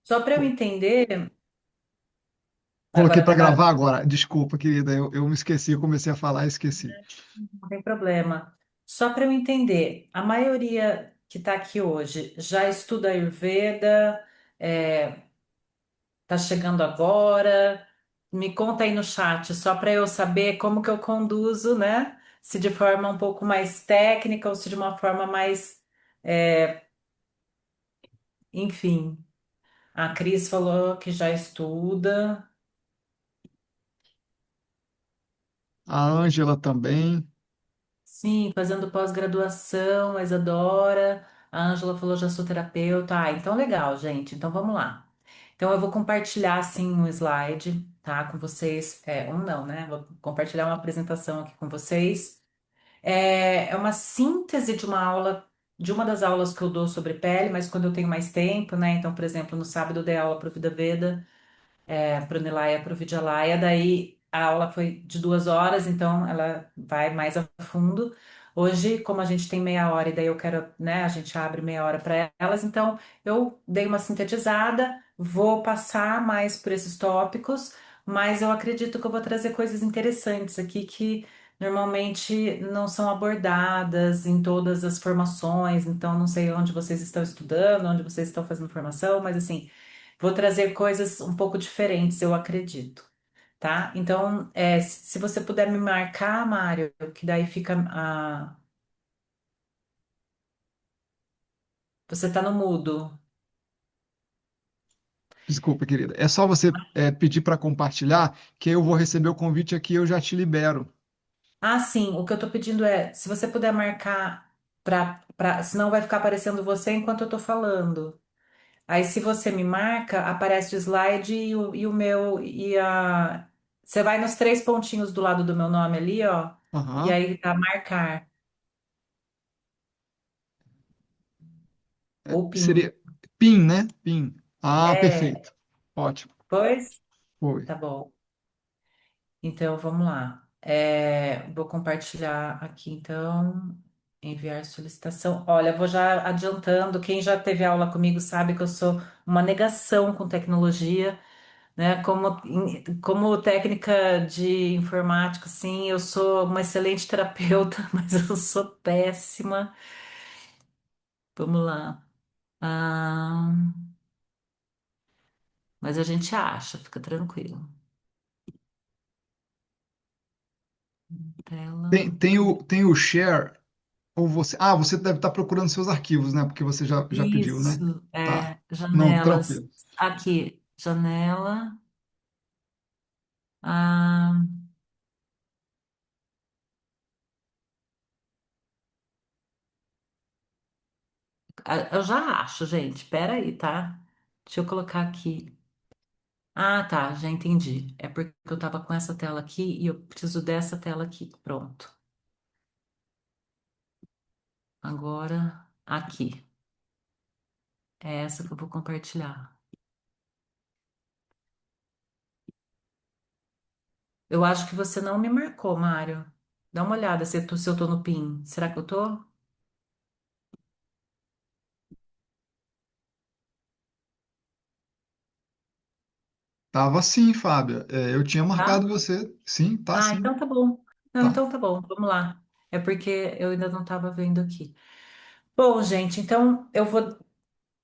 Só para eu entender, Coloquei agora para estava, gravar agora. Desculpa, querida, eu me esqueci, eu comecei a falar e esqueci. não tem problema. Só para eu entender, a maioria que está aqui hoje já estuda Ayurveda, está chegando agora. Me conta aí no chat, só para eu saber como que eu conduzo, né? Se de forma um pouco mais técnica ou se de uma forma mais, é, enfim. A Cris falou que já estuda. A Ângela também. Sim, fazendo pós-graduação, mas adora. A Ângela falou, já sou terapeuta. Ah, então legal, gente. Então vamos lá. Então eu vou compartilhar assim um slide, tá, com vocês. Um não, né? Vou compartilhar uma apresentação aqui com vocês. É uma síntese de uma aula, de uma das aulas que eu dou sobre pele, mas quando eu tenho mais tempo, né? Então, por exemplo, no sábado eu dei aula para o Vida Veda para o Nilaya, para o Vidyalaya. Daí a aula foi de 2 horas, então ela vai mais a fundo. Hoje, como a gente tem meia hora e daí eu quero, né, a gente abre meia hora para elas, então eu dei uma sintetizada, vou passar mais por esses tópicos, mas eu acredito que eu vou trazer coisas interessantes aqui que normalmente não são abordadas em todas as formações, então não sei onde vocês estão estudando, onde vocês estão fazendo formação, mas assim, vou trazer coisas um pouco diferentes, eu acredito, tá? Então, se você puder me marcar, Mário, que daí fica a. Você tá no mudo. Desculpa, querida. É só você pedir para compartilhar, que eu vou receber o convite aqui e eu já te libero. Ah, sim, o que eu tô pedindo se você puder marcar senão vai ficar aparecendo você enquanto eu tô falando. Aí, se você me marca, aparece o slide e o meu, você vai nos três pontinhos do lado do meu nome ali, ó, e Aham. aí tá marcar, ou PIN. Seria PIN, né? PIN. Ah, É, perfeito. Ótimo. pois? Foi. Tá bom. Então, vamos lá. Vou compartilhar aqui, então, enviar solicitação. Olha, vou já adiantando. Quem já teve aula comigo sabe que eu sou uma negação com tecnologia, né? Como técnica de informática, sim, eu sou uma excelente terapeuta, mas eu sou péssima. Vamos lá. Ah, mas a gente acha, fica tranquilo. Tem, Tela. tem o share, ou você. Ah, você deve estar procurando seus arquivos, né? Porque você já pediu, né? Isso, Tá. Não, janelas. tranquilo. Aqui, janela. Ah, eu já acho, gente. Pera aí, tá? Deixa eu colocar aqui. Ah, tá, já entendi. É porque eu tava com essa tela aqui e eu preciso dessa tela aqui. Pronto. Agora, aqui. É essa que eu vou compartilhar. Eu acho que você não me marcou, Mário. Dá uma olhada se eu tô no PIN. Será que eu tô? Tava sim, Fábio. Eu tinha Tá? marcado você. Sim, tá Ah, sim. então tá bom. Não, Tá. então tá bom. Vamos lá. É porque eu ainda não estava vendo aqui. Bom, gente, então eu vou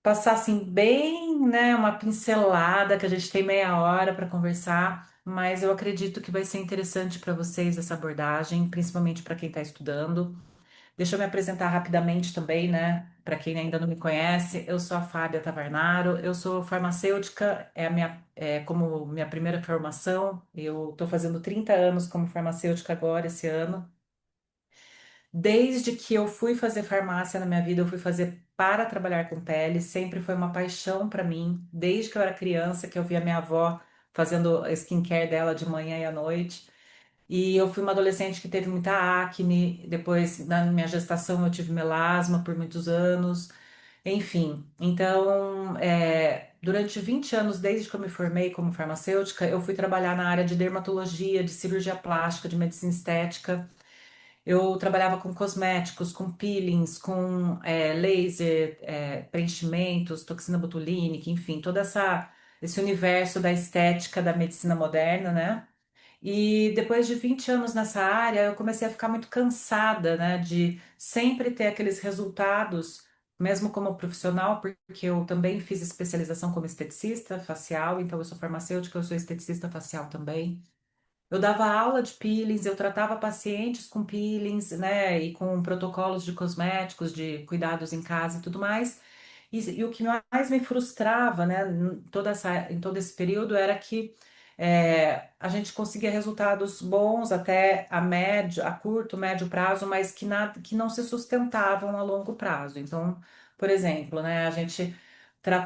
passar assim bem, né, uma pincelada, que a gente tem meia hora para conversar, mas eu acredito que vai ser interessante para vocês essa abordagem, principalmente para quem está estudando. Deixa eu me apresentar rapidamente também, né? Para quem ainda não me conhece, eu sou a Fábia Tavarnaro, eu sou farmacêutica, como minha primeira formação. Eu estou fazendo 30 anos como farmacêutica agora, esse ano. Desde que eu fui fazer farmácia na minha vida, eu fui fazer para trabalhar com pele, sempre foi uma paixão para mim, desde que eu era criança, que eu via minha avó fazendo a skincare dela de manhã e à noite. E eu fui uma adolescente que teve muita acne, depois na minha gestação eu tive melasma por muitos anos, enfim. Então, durante 20 anos, desde que eu me formei como farmacêutica, eu fui trabalhar na área de dermatologia, de cirurgia plástica, de medicina estética. Eu trabalhava com cosméticos, com peelings, com laser, preenchimentos, toxina botulínica, enfim, esse universo da estética da medicina moderna, né? E depois de 20 anos nessa área, eu comecei a ficar muito cansada, né, de sempre ter aqueles resultados, mesmo como profissional, porque eu também fiz especialização como esteticista facial, então eu sou farmacêutica, eu sou esteticista facial também. Eu dava aula de peelings, eu tratava pacientes com peelings, né, e com protocolos de cosméticos, de cuidados em casa e tudo mais. E o que mais me frustrava, né, em todo esse período era que a gente conseguia resultados bons até a curto, médio prazo, mas que não se sustentavam a longo prazo. Então, por exemplo, né, a gente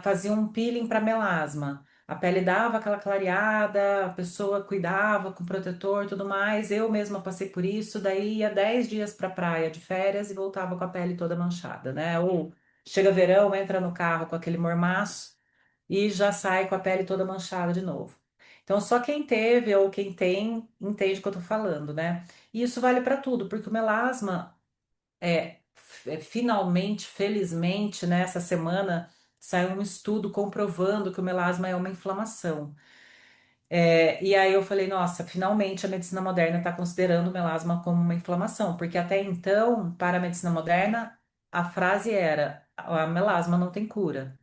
fazia um peeling para melasma. A pele dava aquela clareada, a pessoa cuidava com protetor e tudo mais. Eu mesma passei por isso, daí ia 10 dias para praia de férias e voltava com a pele toda manchada, né? Ou chega verão, entra no carro com aquele mormaço e já sai com a pele toda manchada de novo. Então, só quem teve ou quem tem entende o que eu tô falando, né? E isso vale para tudo, porque o melasma finalmente, felizmente, nessa semana saiu um estudo comprovando que o melasma é uma inflamação. E aí eu falei, nossa, finalmente a medicina moderna está considerando o melasma como uma inflamação, porque até então, para a medicina moderna, a frase era: a melasma não tem cura.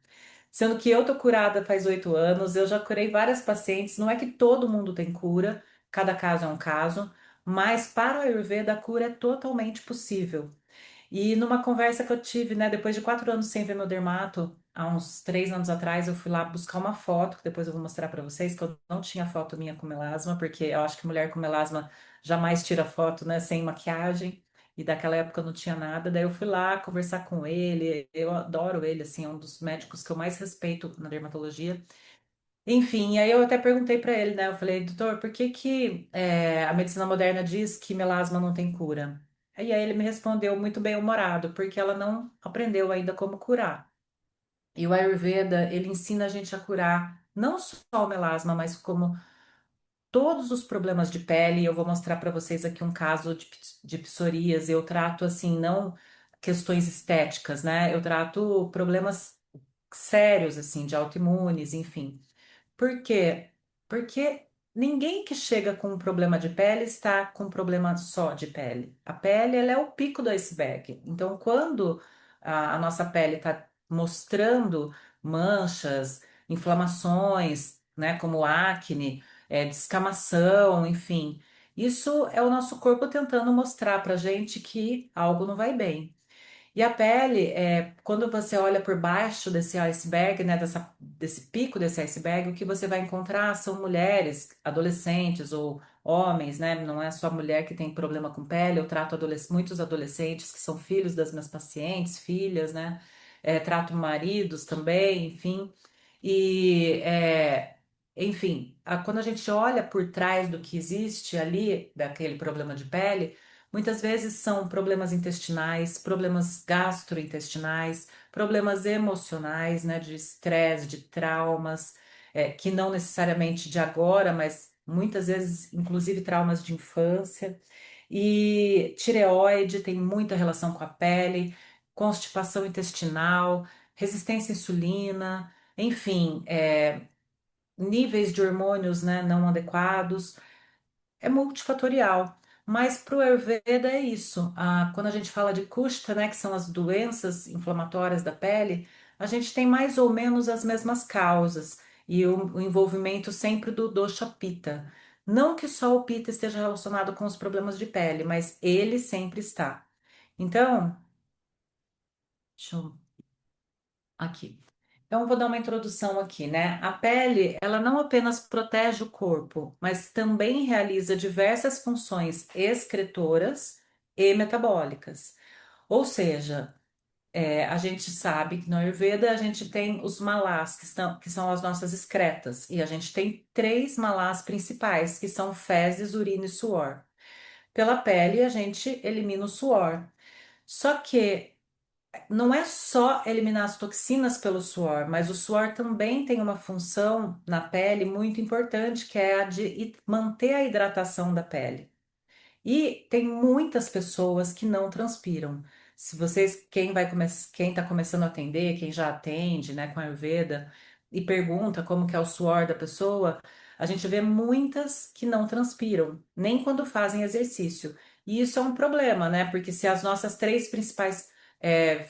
Sendo que eu tô curada faz 8 anos, eu já curei várias pacientes, não é que todo mundo tem cura, cada caso é um caso, mas para o Ayurveda a cura é totalmente possível. E numa conversa que eu tive, né, depois de 4 anos sem ver meu dermato, há uns 3 anos atrás, eu fui lá buscar uma foto, que depois eu vou mostrar para vocês, que eu não tinha foto minha com melasma, porque eu acho que mulher com melasma jamais tira foto, né, sem maquiagem, e daquela época eu não tinha nada. Daí eu fui lá conversar com ele, eu adoro ele, assim, é um dos médicos que eu mais respeito na dermatologia. Enfim, aí eu até perguntei para ele, né? Eu falei, doutor, por que que a medicina moderna diz que melasma não tem cura? E aí ele me respondeu muito bem-humorado, porque ela não aprendeu ainda como curar. E o Ayurveda, ele ensina a gente a curar não só o melasma, mas como todos os problemas de pele. Eu vou mostrar para vocês aqui um caso de psoríase. Eu trato assim, não questões estéticas, né? Eu trato problemas sérios, assim, de autoimunes, enfim. Por quê? Porque ninguém que chega com um problema de pele está com um problema só de pele. A pele, ela é o pico do iceberg. Então, quando a nossa pele está mostrando manchas, inflamações, né, como acne, descamação, enfim, isso é o nosso corpo tentando mostrar para gente que algo não vai bem. E a pele, quando você olha por baixo desse iceberg, né, desse pico desse iceberg, o que você vai encontrar são mulheres, adolescentes ou homens, né? Não é só mulher que tem problema com pele. Eu trato muitos adolescentes que são filhos das minhas pacientes, filhas, né? Trato maridos também, enfim. E, enfim, quando a gente olha por trás do que existe ali, daquele problema de pele, muitas vezes são problemas intestinais, problemas gastrointestinais, problemas emocionais, né, de estresse, de traumas, que não necessariamente de agora, mas muitas vezes, inclusive, traumas de infância. E tireoide tem muita relação com a pele, constipação intestinal, resistência à insulina, enfim, níveis de hormônios, né, não adequados. É multifatorial. Mas para o Ayurveda é isso. Quando a gente fala de kushta, né, que são as doenças inflamatórias da pele, a gente tem mais ou menos as mesmas causas e o envolvimento sempre do dosha pitta. Não que só o pitta esteja relacionado com os problemas de pele, mas ele sempre está. Então, deixa eu aqui. Então, eu vou dar uma introdução aqui, né? A pele, ela não apenas protege o corpo, mas também realiza diversas funções excretoras e metabólicas. Ou seja, a gente sabe que no Ayurveda a gente tem os malás, que são as nossas excretas, e a gente tem três malás principais, que são fezes, urina e suor. Pela pele, a gente elimina o suor. Só que não é só eliminar as toxinas pelo suor, mas o suor também tem uma função na pele muito importante, que é a de manter a hidratação da pele. E tem muitas pessoas que não transpiram. Se vocês, quem está começando a atender, quem já atende, né, com a Ayurveda, e pergunta como que é o suor da pessoa, a gente vê muitas que não transpiram, nem quando fazem exercício. E isso é um problema, né? Porque se as nossas três principais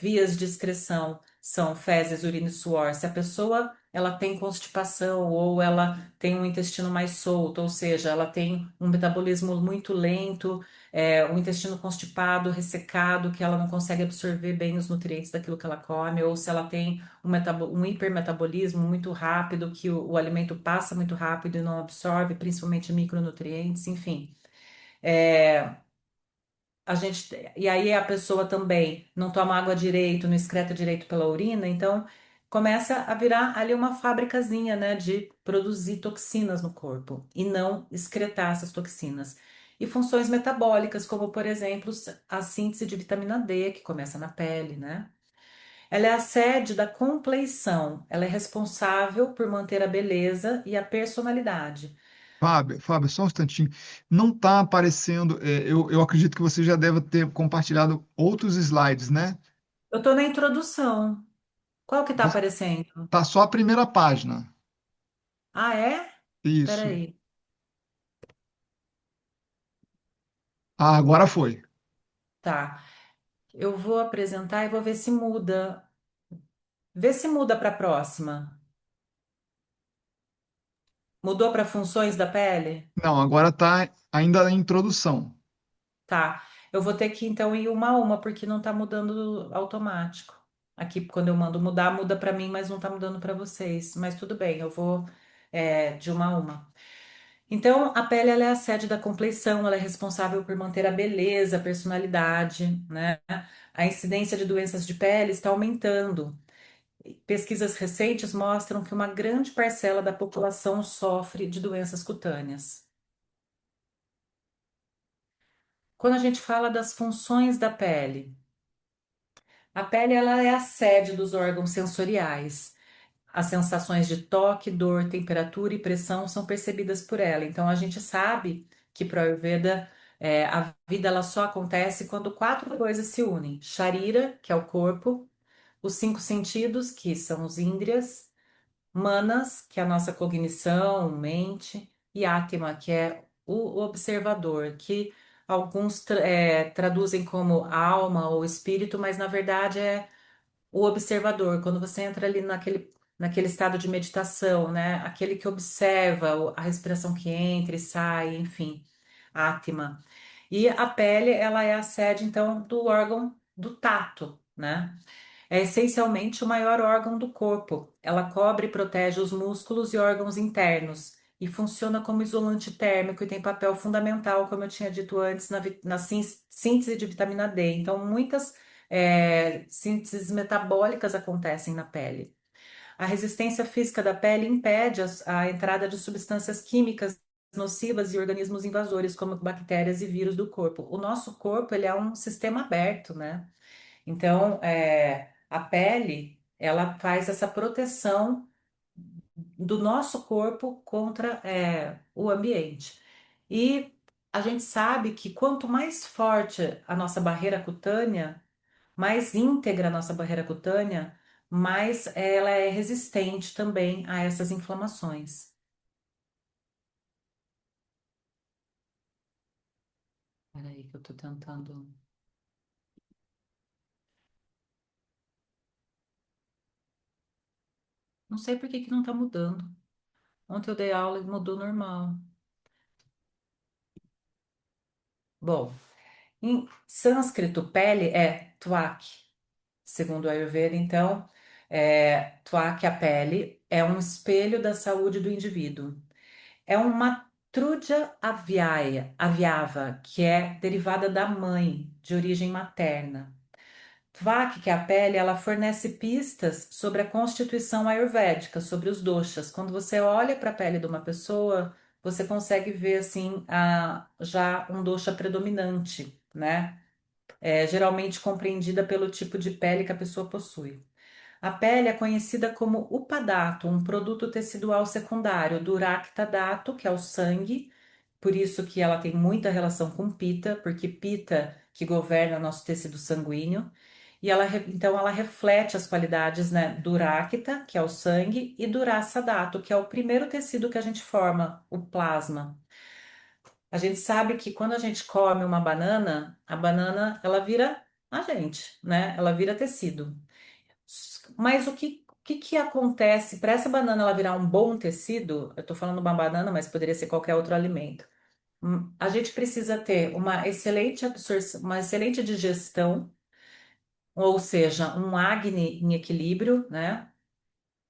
vias de excreção são fezes, urina e suor, se a pessoa ela tem constipação ou ela tem um intestino mais solto, ou seja, ela tem um metabolismo muito lento, um intestino constipado, ressecado, que ela não consegue absorver bem os nutrientes daquilo que ela come, ou se ela tem um hipermetabolismo muito rápido, que o alimento passa muito rápido e não absorve, principalmente micronutrientes, enfim. É, e aí a pessoa também não toma água direito, não excreta direito pela urina, então começa a virar ali uma fabricazinha, né, de produzir toxinas no corpo e não excretar essas toxinas. E funções metabólicas, como por exemplo, a síntese de vitamina D, que começa na pele, né? Ela é a sede da compleição, ela é responsável por manter a beleza e a personalidade. Fábio, só um instantinho. Não está aparecendo. Eu acredito que você já deve ter compartilhado outros slides, né? Eu tô na introdução. Qual que tá Você, aparecendo? tá só a primeira página. Ah, é? Isso. Peraí. Ah, agora foi. Tá. Eu vou apresentar e vou ver se muda. Vê se muda para a próxima. Mudou para funções da pele? Não, agora está ainda na introdução. Tá. Eu vou ter que então ir uma a uma, porque não tá mudando automático. Aqui, quando eu mando mudar, muda para mim, mas não tá mudando para vocês. Mas tudo bem, eu vou de uma a uma. Então, a pele ela é a sede da compleição, ela é responsável por manter a beleza, a personalidade, né? A incidência de doenças de pele está aumentando. Pesquisas recentes mostram que uma grande parcela da população sofre de doenças cutâneas. Quando a gente fala das funções da pele, a pele ela é a sede dos órgãos sensoriais. As sensações de toque, dor, temperatura e pressão são percebidas por ela. Então a gente sabe que para o Ayurveda a vida ela só acontece quando quatro coisas se unem: Sharira, que é o corpo, os cinco sentidos, que são os índrias, Manas, que é a nossa cognição, mente, e Atma, que é o observador, que alguns traduzem como alma ou espírito, mas na verdade é o observador. Quando você entra ali naquele estado de meditação, né? Aquele que observa a respiração que entra e sai, enfim, Atma. E a pele, ela é a sede, então, do órgão do tato, né? É essencialmente o maior órgão do corpo. Ela cobre e protege os músculos e órgãos internos e funciona como isolante térmico e tem papel fundamental, como eu tinha dito antes, na síntese de vitamina D. Então, muitas sínteses metabólicas acontecem na pele. A resistência física da pele impede a entrada de substâncias químicas nocivas e organismos invasores, como bactérias e vírus do corpo. O nosso corpo, ele é um sistema aberto, né? Então, a pele, ela faz essa proteção do nosso corpo contra, o ambiente. E a gente sabe que quanto mais forte a nossa barreira cutânea, mais íntegra a nossa barreira cutânea, mais ela é resistente também a essas inflamações. Peraí, que eu tô tentando. Não sei por que que não tá mudando. Ontem eu dei aula e mudou normal. Bom. Em sânscrito, pele é tuak, segundo o Ayurveda. Então, tuak, a pele, é um espelho da saúde do indivíduo. É uma trúdia aviava, que é derivada da mãe, de origem materna. Tvak, que é a pele, ela fornece pistas sobre a constituição ayurvédica, sobre os doshas. Quando você olha para a pele de uma pessoa, você consegue ver assim já um dosha predominante, né? Geralmente compreendida pelo tipo de pele que a pessoa possui. A pele é conhecida como upadato, um produto tecidual secundário do Rakta Dato, que é o sangue, por isso que ela tem muita relação com Pita, porque Pita que governa nosso tecido sanguíneo. E então ela reflete as qualidades, né, do Rakta, que é o sangue, e do Rasa Dato, que é o primeiro tecido que a gente forma, o plasma. A gente sabe que quando a gente come uma banana, a banana ela vira a gente, né? Ela vira tecido. Mas o que acontece para essa banana ela virar um bom tecido? Eu estou falando uma banana, mas poderia ser qualquer outro alimento. A gente precisa ter uma excelente absorção, uma excelente digestão, ou seja, um Agni em equilíbrio, né?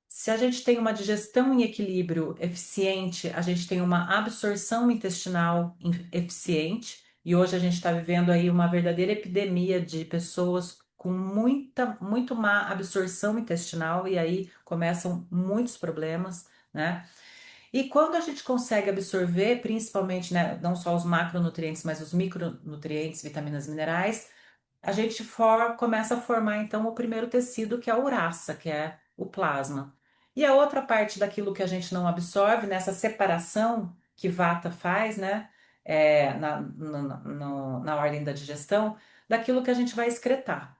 Se a gente tem uma digestão em equilíbrio eficiente, a gente tem uma absorção intestinal eficiente, e hoje a gente está vivendo aí uma verdadeira epidemia de pessoas com muito má absorção intestinal, e aí começam muitos problemas, né? E quando a gente consegue absorver, principalmente, né, não só os macronutrientes, mas os micronutrientes, vitaminas, minerais, a gente começa a formar então o primeiro tecido, que é a uraça, que é o plasma. E a outra parte daquilo que a gente não absorve, nessa separação que Vata faz, né, na ordem da digestão, daquilo que a gente vai excretar.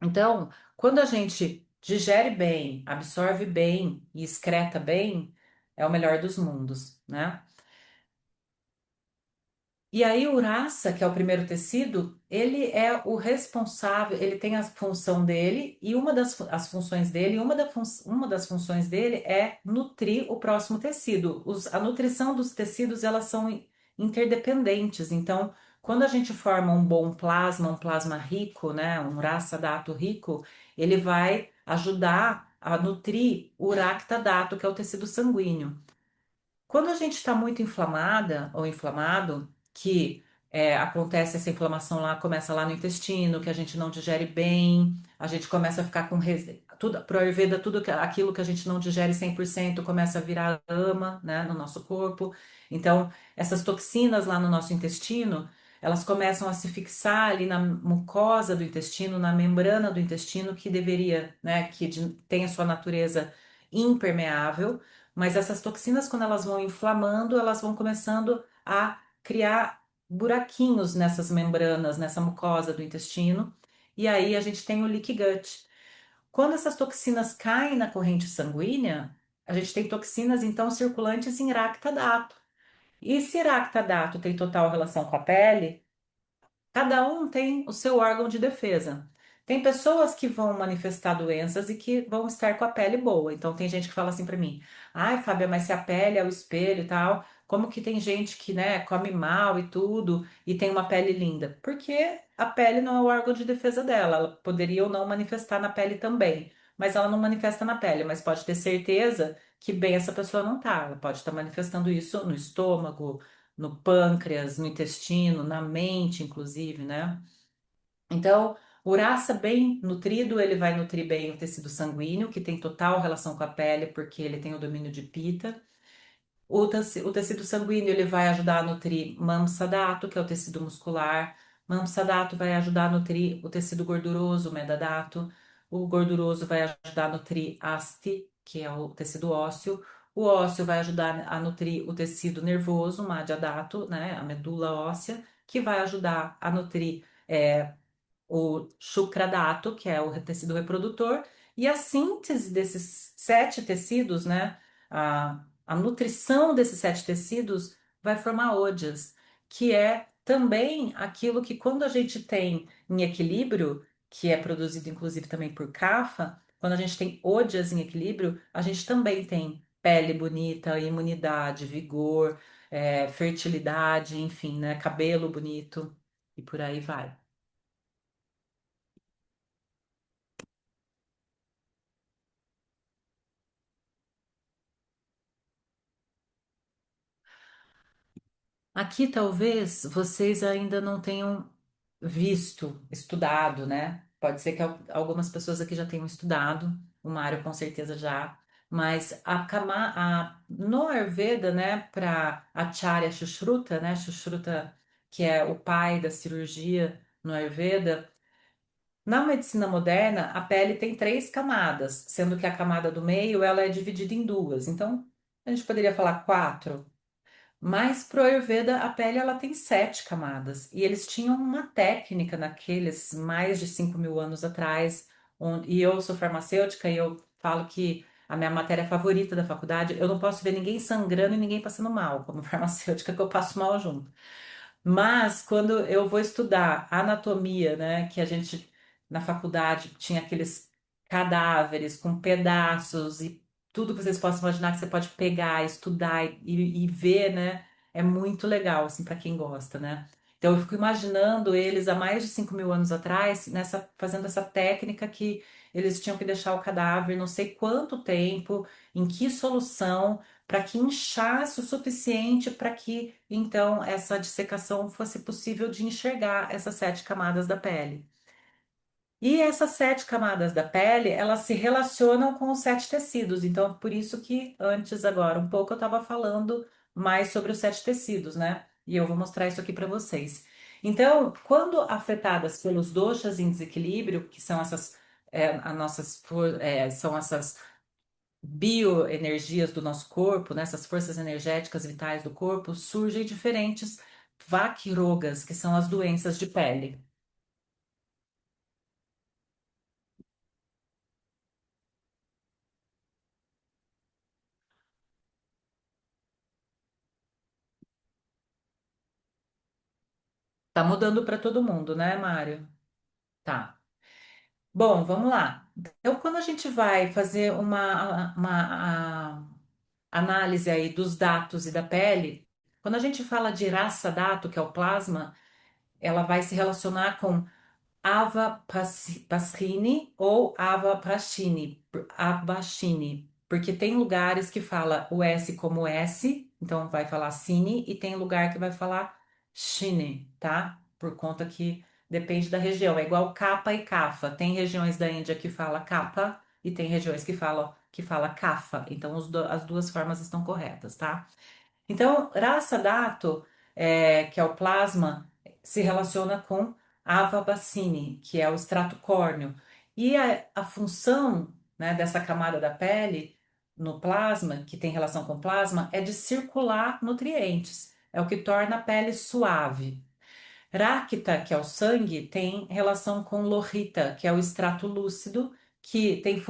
Então, quando a gente digere bem, absorve bem e excreta bem, é o melhor dos mundos, né? E aí, o Urassa, que é o primeiro tecido, ele é o responsável, ele tem a função dele, e as funções dele, uma das funções dele é nutrir o próximo tecido. A nutrição dos tecidos, elas são interdependentes. Então, quando a gente forma um plasma rico, né, um Urassa dato rico, ele vai ajudar a nutrir o Rakta dato, que é o tecido sanguíneo. Quando a gente está muito inflamada ou inflamado, que acontece essa inflamação lá, começa lá no intestino, que a gente não digere bem, a gente começa a ficar com tudo, pro Ayurveda, aquilo que a gente não digere 100% começa a virar lama, né, no nosso corpo. Então, essas toxinas lá no nosso intestino, elas começam a se fixar ali na mucosa do intestino, na membrana do intestino, que deveria, né, tem a sua natureza impermeável, mas essas toxinas, quando elas vão inflamando, elas vão começando a criar buraquinhos nessas membranas, nessa mucosa do intestino, e aí a gente tem o leaky gut. Quando essas toxinas caem na corrente sanguínea, a gente tem toxinas então circulantes em Rakta Dato. E se Rakta Dato tem total relação com a pele, cada um tem o seu órgão de defesa. Tem pessoas que vão manifestar doenças e que vão estar com a pele boa. Então, tem gente que fala assim pra mim: ai, Fábia, mas se a pele é o espelho e tal, como que tem gente que, né, come mal e tudo e tem uma pele linda? Porque a pele não é o órgão de defesa dela. Ela poderia ou não manifestar na pele também, mas ela não manifesta na pele. Mas pode ter certeza que bem essa pessoa não tá. Ela pode estar manifestando isso no estômago, no pâncreas, no intestino, na mente, inclusive, né? Então, o Uraça bem nutrido, ele vai nutrir bem o tecido sanguíneo, que tem total relação com a pele, porque ele tem o domínio de Pita. O tecido sanguíneo ele vai ajudar a nutrir Mamsadato, que é o tecido muscular. Mamsadato vai ajudar a nutrir o tecido gorduroso, Medadato. O gorduroso vai ajudar a nutrir Asti, que é o tecido ósseo. O ósseo vai ajudar a nutrir o tecido nervoso, Madhyadato, né, a medula óssea, que vai ajudar a nutrir o Shukradato, que é o tecido reprodutor, e a síntese desses sete tecidos, né? A nutrição desses sete tecidos vai formar Ojas, que é também aquilo que quando a gente tem em equilíbrio, que é produzido inclusive também por Kapha, quando a gente tem Ojas em equilíbrio, a gente também tem pele bonita, imunidade, vigor, fertilidade, enfim, né? Cabelo bonito e por aí vai. Aqui talvez vocês ainda não tenham visto, estudado, né? Pode ser que algumas pessoas aqui já tenham estudado, o Mário com certeza já, mas no Ayurveda, né, para Acharya Shushruta, né, Shushruta, que é o pai da cirurgia no Ayurveda, na medicina moderna, a pele tem três camadas, sendo que a camada do meio ela é dividida em duas. Então, a gente poderia falar quatro. Mas pro Ayurveda, a pele ela tem 7 camadas. E eles tinham uma técnica naqueles mais de 5.000 anos atrás. E eu sou farmacêutica e eu falo que a minha matéria favorita da faculdade, eu não posso ver ninguém sangrando e ninguém passando mal, como farmacêutica, que eu passo mal junto. Mas quando eu vou estudar anatomia, né, que a gente na faculdade tinha aqueles cadáveres com pedaços e tudo que vocês possam imaginar que você pode pegar, estudar e ver, né, é muito legal, assim, para quem gosta, né? Então eu fico imaginando eles há mais de 5.000 anos atrás, fazendo essa técnica que eles tinham que deixar o cadáver não sei quanto tempo, em que solução para que inchasse o suficiente para que então essa dissecação fosse possível de enxergar essas 7 camadas da pele. E essas 7 camadas da pele, elas se relacionam com os 7 tecidos. Então, por isso que antes, agora, um pouco eu estava falando mais sobre os 7 tecidos, né? E eu vou mostrar isso aqui para vocês. Então, quando afetadas pelos doshas em desequilíbrio, que são essas, são essas bioenergias do nosso corpo, nessas forças energéticas vitais do corpo, surgem diferentes vakrogas, que são as doenças de pele. Tá mudando para todo mundo, né, Mário? Tá. Bom, vamos lá. Então, quando a gente vai fazer análise aí dos dados e da pele, quando a gente fala de raça dato, que é o plasma, ela vai se relacionar com Pasrini ou Abashini, porque tem lugares que fala o S como S, então vai falar Cine, e tem lugar que vai falar Shine, tá? Por conta que depende da região. É igual capa e cafa. Tem regiões da Índia que fala capa e tem regiões que fala cafa. Então as duas formas estão corretas, tá? Então, Rasa Dato, que é o plasma, se relaciona com Ava Bassini, que é o extrato córneo. E a função, né, dessa camada da pele no plasma, que tem relação com o plasma, é de circular nutrientes. É o que torna a pele suave. Rakta, que é o sangue, tem relação com Lohita, que é o extrato lúcido, que tem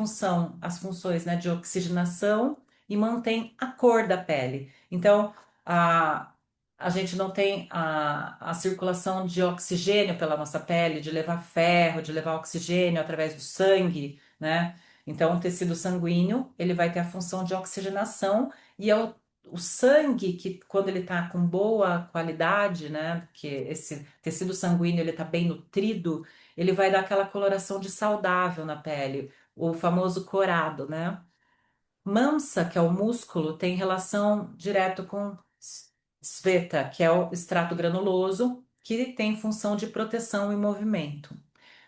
as funções, né, de oxigenação e mantém a cor da pele. Então, a, a gente não tem a circulação de oxigênio pela nossa pele, de levar ferro, de levar oxigênio através do sangue, né? Então, o tecido sanguíneo, ele vai ter a função de oxigenação e é o sangue que quando ele está com boa qualidade, né, que esse tecido sanguíneo ele está bem nutrido, ele vai dar aquela coloração de saudável na pele, o famoso corado, né? Mansa, que é o músculo, tem relação direto com sveta, que é o extrato granuloso, que tem função de proteção e movimento.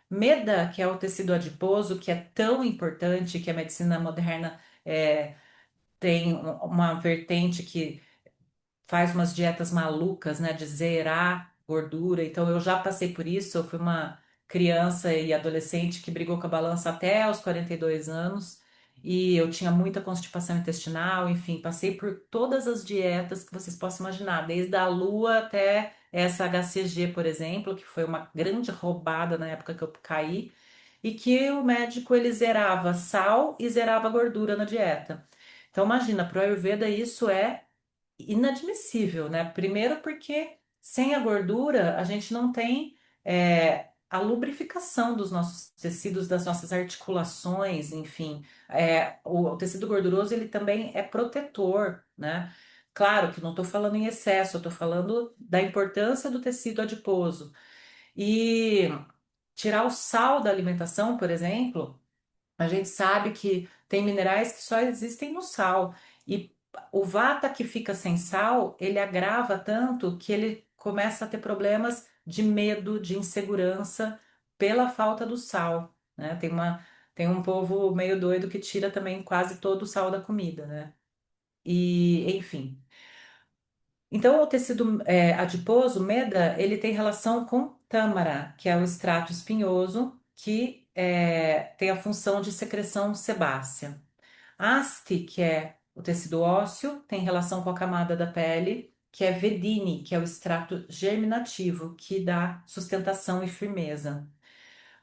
Meda, que é o tecido adiposo, que é tão importante que a medicina moderna tem uma vertente que faz umas dietas malucas, né, de zerar gordura. Então eu já passei por isso, eu fui uma criança e adolescente que brigou com a balança até aos 42 anos e eu tinha muita constipação intestinal, enfim, passei por todas as dietas que vocês possam imaginar, desde a lua até essa HCG, por exemplo, que foi uma grande roubada na época que eu caí. E que o médico ele zerava sal e zerava gordura na dieta. Então, imagina, para o Ayurveda isso é inadmissível, né? Primeiro porque sem a gordura a gente não tem a lubrificação dos nossos tecidos, das nossas articulações, enfim. O tecido gorduroso ele também é protetor, né? Claro que não estou falando em excesso, eu estou falando da importância do tecido adiposo. E tirar o sal da alimentação, por exemplo. A gente sabe que tem minerais que só existem no sal. E o vata que fica sem sal, ele agrava tanto que ele começa a ter problemas de medo, de insegurança pela falta do sal, né? Tem um povo meio doido que tira também quase todo o sal da comida, né? E, enfim. Então, o tecido adiposo, meda, ele tem relação com tâmara, que é o extrato espinhoso, que tem a função de secreção sebácea. Haste, que é o tecido ósseo, tem relação com a camada da pele. que é Vedini, que é o extrato germinativo, que dá sustentação e firmeza.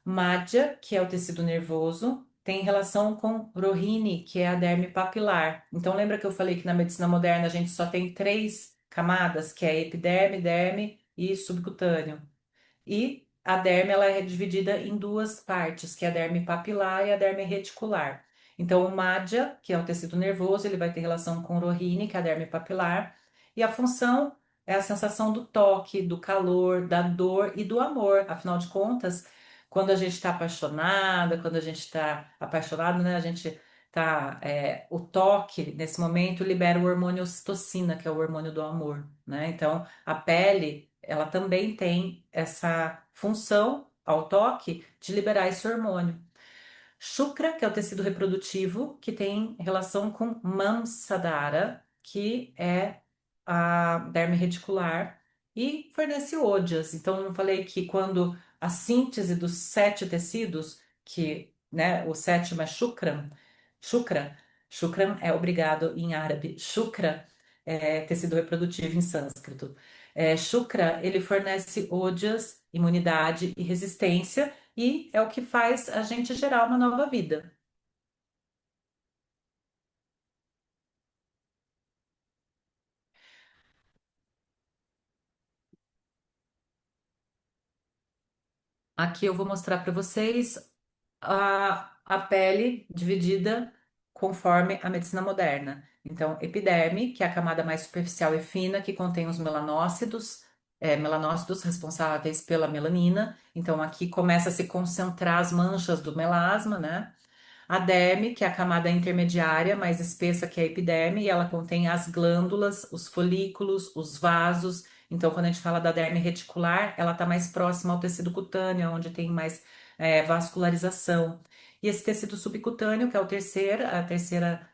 Madhya, que é o tecido nervoso, tem relação com Rohini, que é a derme papilar. Então, lembra que eu falei que na medicina moderna a gente só tem três camadas, que é epiderme, derme e subcutâneo. E a derme ela é dividida em duas partes, que é a derme papilar e a derme reticular. Então, o madhya, que é o tecido nervoso, ele vai ter relação com o rohini, que é a derme papilar, e a função é a sensação do toque, do calor, da dor e do amor. Afinal de contas, quando a gente está apaixonada, quando a gente está apaixonado, né, a gente tá, o toque nesse momento libera o hormônio ocitocina, que é o hormônio do amor, né? Então, a pele ela também tem essa função ao toque de liberar esse hormônio. Shukra, que é o tecido reprodutivo, que tem relação com Mansadara, que é a derme reticular, e fornece ódias. Então, eu não falei que quando a síntese dos sete tecidos, que, né, o sétimo é Shukram, Shukra, Shukram é obrigado em árabe, Shukra é tecido reprodutivo em sânscrito. Shukra, ele fornece ódias, imunidade e resistência, e é o que faz a gente gerar uma nova vida. Aqui eu vou mostrar para vocês a pele dividida conforme a medicina moderna. Então, epiderme, que é a camada mais superficial e fina, que contém os melanócitos, melanócitos responsáveis pela melanina. Então, aqui começa a se concentrar as manchas do melasma, né? A derme, que é a camada intermediária, mais espessa que a epiderme, e ela contém as glândulas, os folículos, os vasos. Então, quando a gente fala da derme reticular, ela está mais próxima ao tecido cutâneo, onde tem mais vascularização. E esse tecido subcutâneo, que é a terceira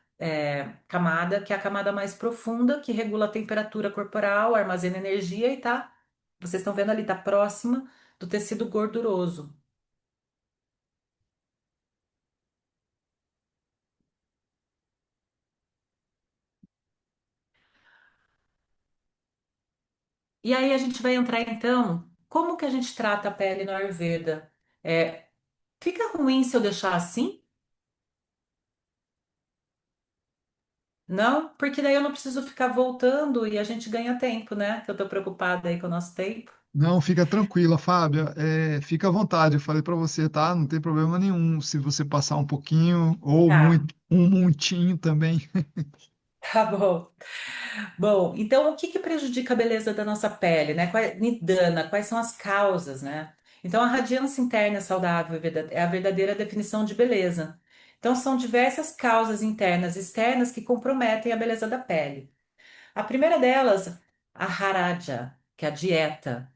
camada, que é a camada mais profunda, que regula a temperatura corporal, armazena energia e tá, vocês estão vendo ali, tá próxima do tecido gorduroso. E aí a gente vai entrar então, como que a gente trata a pele no Ayurveda? É, fica ruim se eu deixar assim? Não? Porque daí eu não preciso ficar voltando e a gente ganha tempo, né? Que eu tô preocupada aí com o nosso tempo. Não, fica tranquila, Fábia. Fica à vontade. Eu falei para você, tá? Não tem problema nenhum se você passar um pouquinho ou Tá, muito, um montinho também. tá bom. Bom, então o que que prejudica a beleza da nossa pele, né? Nidana, quais são as causas, né? Então a radiância interna saudável é a verdadeira definição de beleza. Então são diversas causas internas e externas que comprometem a beleza da pele. A primeira delas, a haraja, que é a dieta.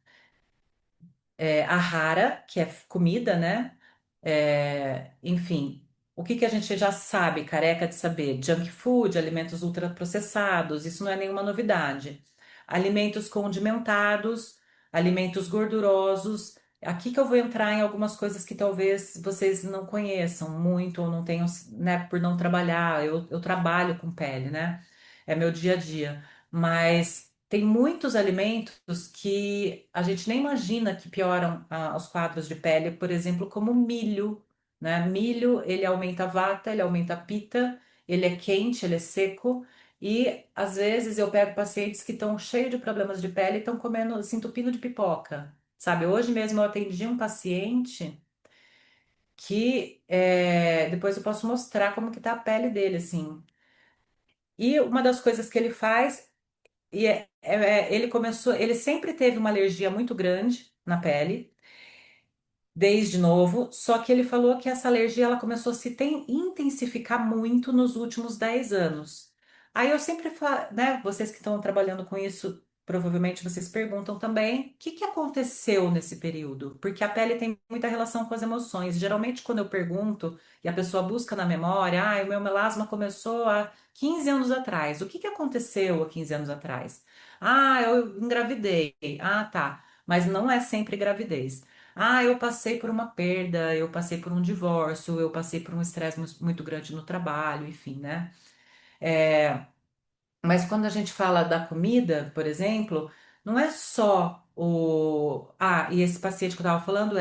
Ahara, que é comida, né? Enfim, o que que a gente já sabe, careca de saber? Junk food, alimentos ultraprocessados, isso não é nenhuma novidade. Alimentos condimentados, alimentos gordurosos. Aqui que eu vou entrar em algumas coisas que talvez vocês não conheçam muito ou não tenham, né, por não trabalhar. Eu trabalho com pele, né? É meu dia a dia. Mas tem muitos alimentos que a gente nem imagina que pioram os quadros de pele, por exemplo, como milho, né? Milho, ele aumenta a vata, ele aumenta a pita, ele é quente, ele é seco, e às vezes eu pego pacientes que estão cheios de problemas de pele e estão comendo, se entupindo de pipoca, sabe? Hoje mesmo eu atendi um paciente que depois eu posso mostrar como que tá a pele dele, assim. E uma das coisas que ele faz ele começou, ele sempre teve uma alergia muito grande na pele, desde novo, só que ele falou que essa alergia ela começou a se intensificar muito nos últimos 10 anos. Aí eu sempre falo, né, vocês que estão trabalhando com isso, provavelmente vocês perguntam também, o que que aconteceu nesse período? Porque a pele tem muita relação com as emoções. Geralmente quando eu pergunto e a pessoa busca na memória, o meu melasma começou há 15 anos atrás. O que que aconteceu há 15 anos atrás? Eu engravidei. Ah, tá. Mas não é sempre gravidez. Eu passei por uma perda, eu passei por um divórcio, eu passei por um estresse muito grande no trabalho, enfim, né? Mas quando a gente fala da comida, por exemplo, não é só o. Ah, e esse paciente que eu estava falando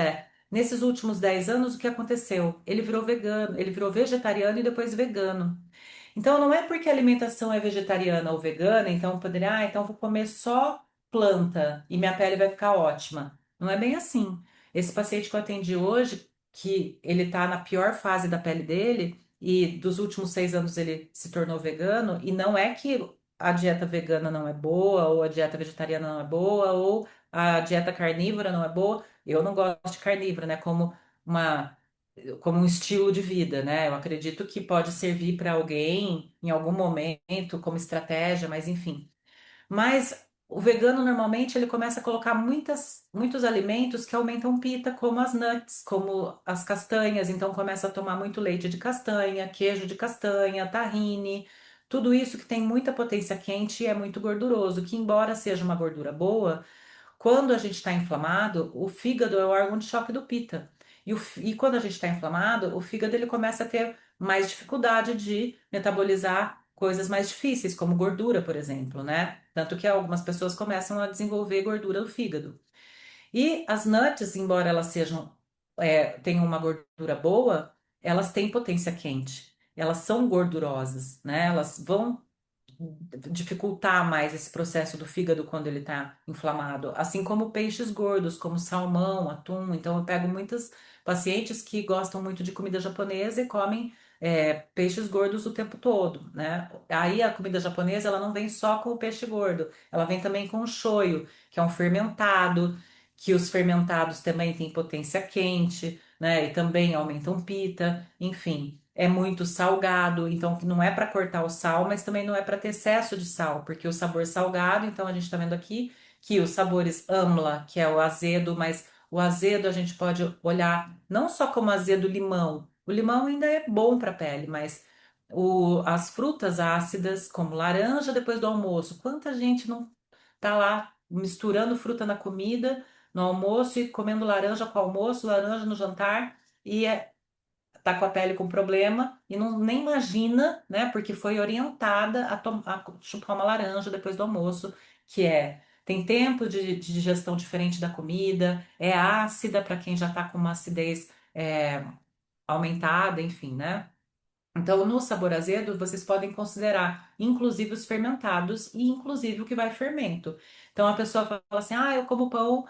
nesses últimos 10 anos, o que aconteceu? Ele virou vegano, ele virou vegetariano e depois vegano. Então, não é porque a alimentação é vegetariana ou vegana, então eu poderia, então eu vou comer só planta e minha pele vai ficar ótima. Não é bem assim. Esse paciente que eu atendi hoje, que ele está na pior fase da pele dele, e dos últimos 6 anos ele se tornou vegano, e não é que a dieta vegana não é boa, ou a dieta vegetariana não é boa, ou a dieta carnívora não é boa. Eu não gosto de carnívora, né? Uma como um estilo de vida, né? Eu acredito que pode servir para alguém em algum momento como estratégia, mas enfim. Mas o vegano normalmente ele começa a colocar muitos alimentos que aumentam pita, como as nuts, como as castanhas. Então começa a tomar muito leite de castanha, queijo de castanha, tahine, tudo isso que tem muita potência quente e é muito gorduroso, que embora seja uma gordura boa, quando a gente está inflamado, o fígado é o órgão de choque do pita. E quando a gente está inflamado, o fígado ele começa a ter mais dificuldade de metabolizar coisas mais difíceis, como gordura, por exemplo, né? Tanto que algumas pessoas começam a desenvolver gordura do fígado. E as nuts, embora elas tenham uma gordura boa, elas têm potência quente. Elas são gordurosas, né? Elas vão dificultar mais esse processo do fígado quando ele está inflamado, assim como peixes gordos, como salmão, atum. Então, eu pego muitas pacientes que gostam muito de comida japonesa e comem peixes gordos o tempo todo, né? Aí a comida japonesa ela não vem só com o peixe gordo, ela vem também com o shoyu, que é um fermentado, que os fermentados também têm potência quente, né? E também aumentam pita, enfim. É muito salgado, então que não é para cortar o sal, mas também não é para ter excesso de sal, porque o sabor salgado, então a gente está vendo aqui que os sabores amla, que é o azedo, mas o azedo a gente pode olhar não só como azedo limão. O limão ainda é bom para a pele, mas as frutas ácidas, como laranja depois do almoço, quanta gente não tá lá misturando fruta na comida, no almoço e comendo laranja com almoço, laranja no jantar, e tá com a pele com problema e não nem imagina, né? Porque foi orientada a chupar uma laranja depois do almoço, que tem tempo de digestão diferente da comida, é ácida para quem já tá com uma acidez aumentada, enfim, né? Então, no sabor azedo, vocês podem considerar, inclusive, os fermentados e, inclusive, o que vai fermento. Então, a pessoa fala assim: ah, eu como pão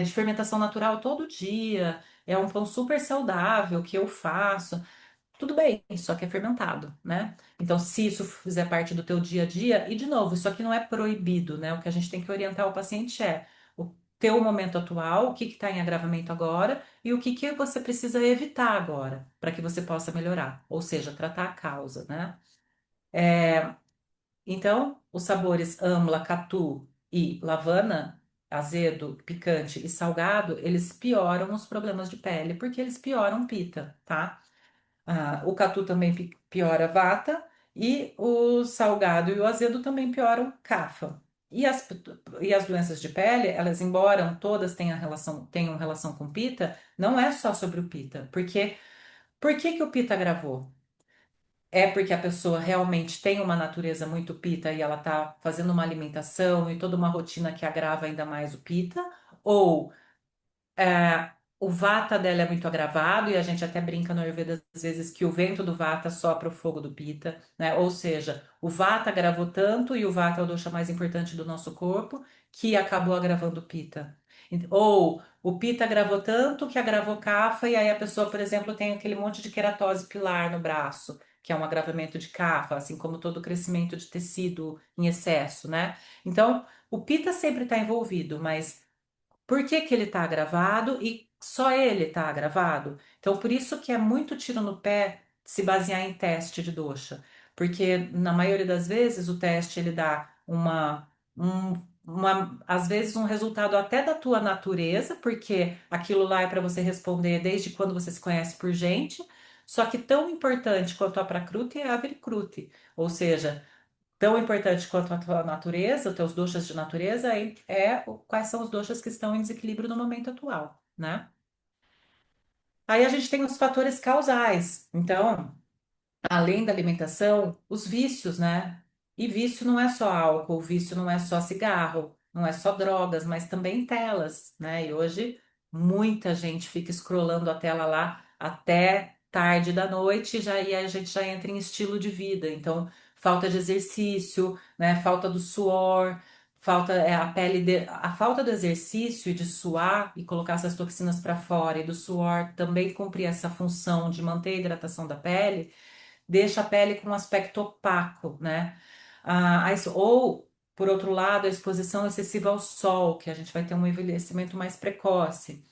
de fermentação natural todo dia, é um pão super saudável que eu faço. Tudo bem, só que é fermentado, né? Então, se isso fizer parte do teu dia a dia, e de novo, isso aqui não é proibido, né? O que a gente tem que orientar o paciente é o teu momento atual, o que está em agravamento agora e o que você precisa evitar agora, para que você possa melhorar, ou seja, tratar a causa, né? Então, os sabores amla, catu e lavana, azedo, picante e salgado, eles pioram os problemas de pele, porque eles pioram pita, tá? O catu também piora vata e o salgado e o azedo também pioram cafa. E as doenças de pele, elas, embora todas tenham relação com pita, não é só sobre o pita. Porque, por que que o pita agravou? É porque a pessoa realmente tem uma natureza muito pita e ela tá fazendo uma alimentação e toda uma rotina que agrava ainda mais o pita? Ou o vata dela é muito agravado e a gente até brinca no Ayurveda às vezes que o vento do vata sopra o fogo do pita, né? Ou seja, o vata agravou tanto e o vata é o dosha mais importante do nosso corpo que acabou agravando o pita. Ou o pita agravou tanto que agravou kapha e aí a pessoa, por exemplo, tem aquele monte de queratose pilar no braço, que é um agravamento de kapha, assim como todo o crescimento de tecido em excesso, né? Então, o pita sempre está envolvido, mas por que que ele está agravado e só ele está agravado? Então, por isso que é muito tiro no pé se basear em teste de dosha, porque na maioria das vezes o teste ele dá às vezes um resultado até da tua natureza, porque aquilo lá é para você responder desde quando você se conhece por gente, só que tão importante quanto a Prakruti é a Virkruti, ou seja, tão importante quanto a tua natureza, os teus doshas de natureza, quais são os doshas que estão em desequilíbrio no momento atual, né? Aí a gente tem os fatores causais. Então, além da alimentação, os vícios, né? E vício não é só álcool, vício não é só cigarro, não é só drogas, mas também telas, né? E hoje muita gente fica scrollando a tela lá até tarde da noite, e a gente já entra em estilo de vida. Então, falta de exercício, né? Falta do suor, a falta do exercício e de suar e colocar essas toxinas para fora e do suor também cumprir essa função de manter a hidratação da pele deixa a pele com um aspecto opaco, né? Ou, por outro lado, a exposição excessiva ao sol, que a gente vai ter um envelhecimento mais precoce,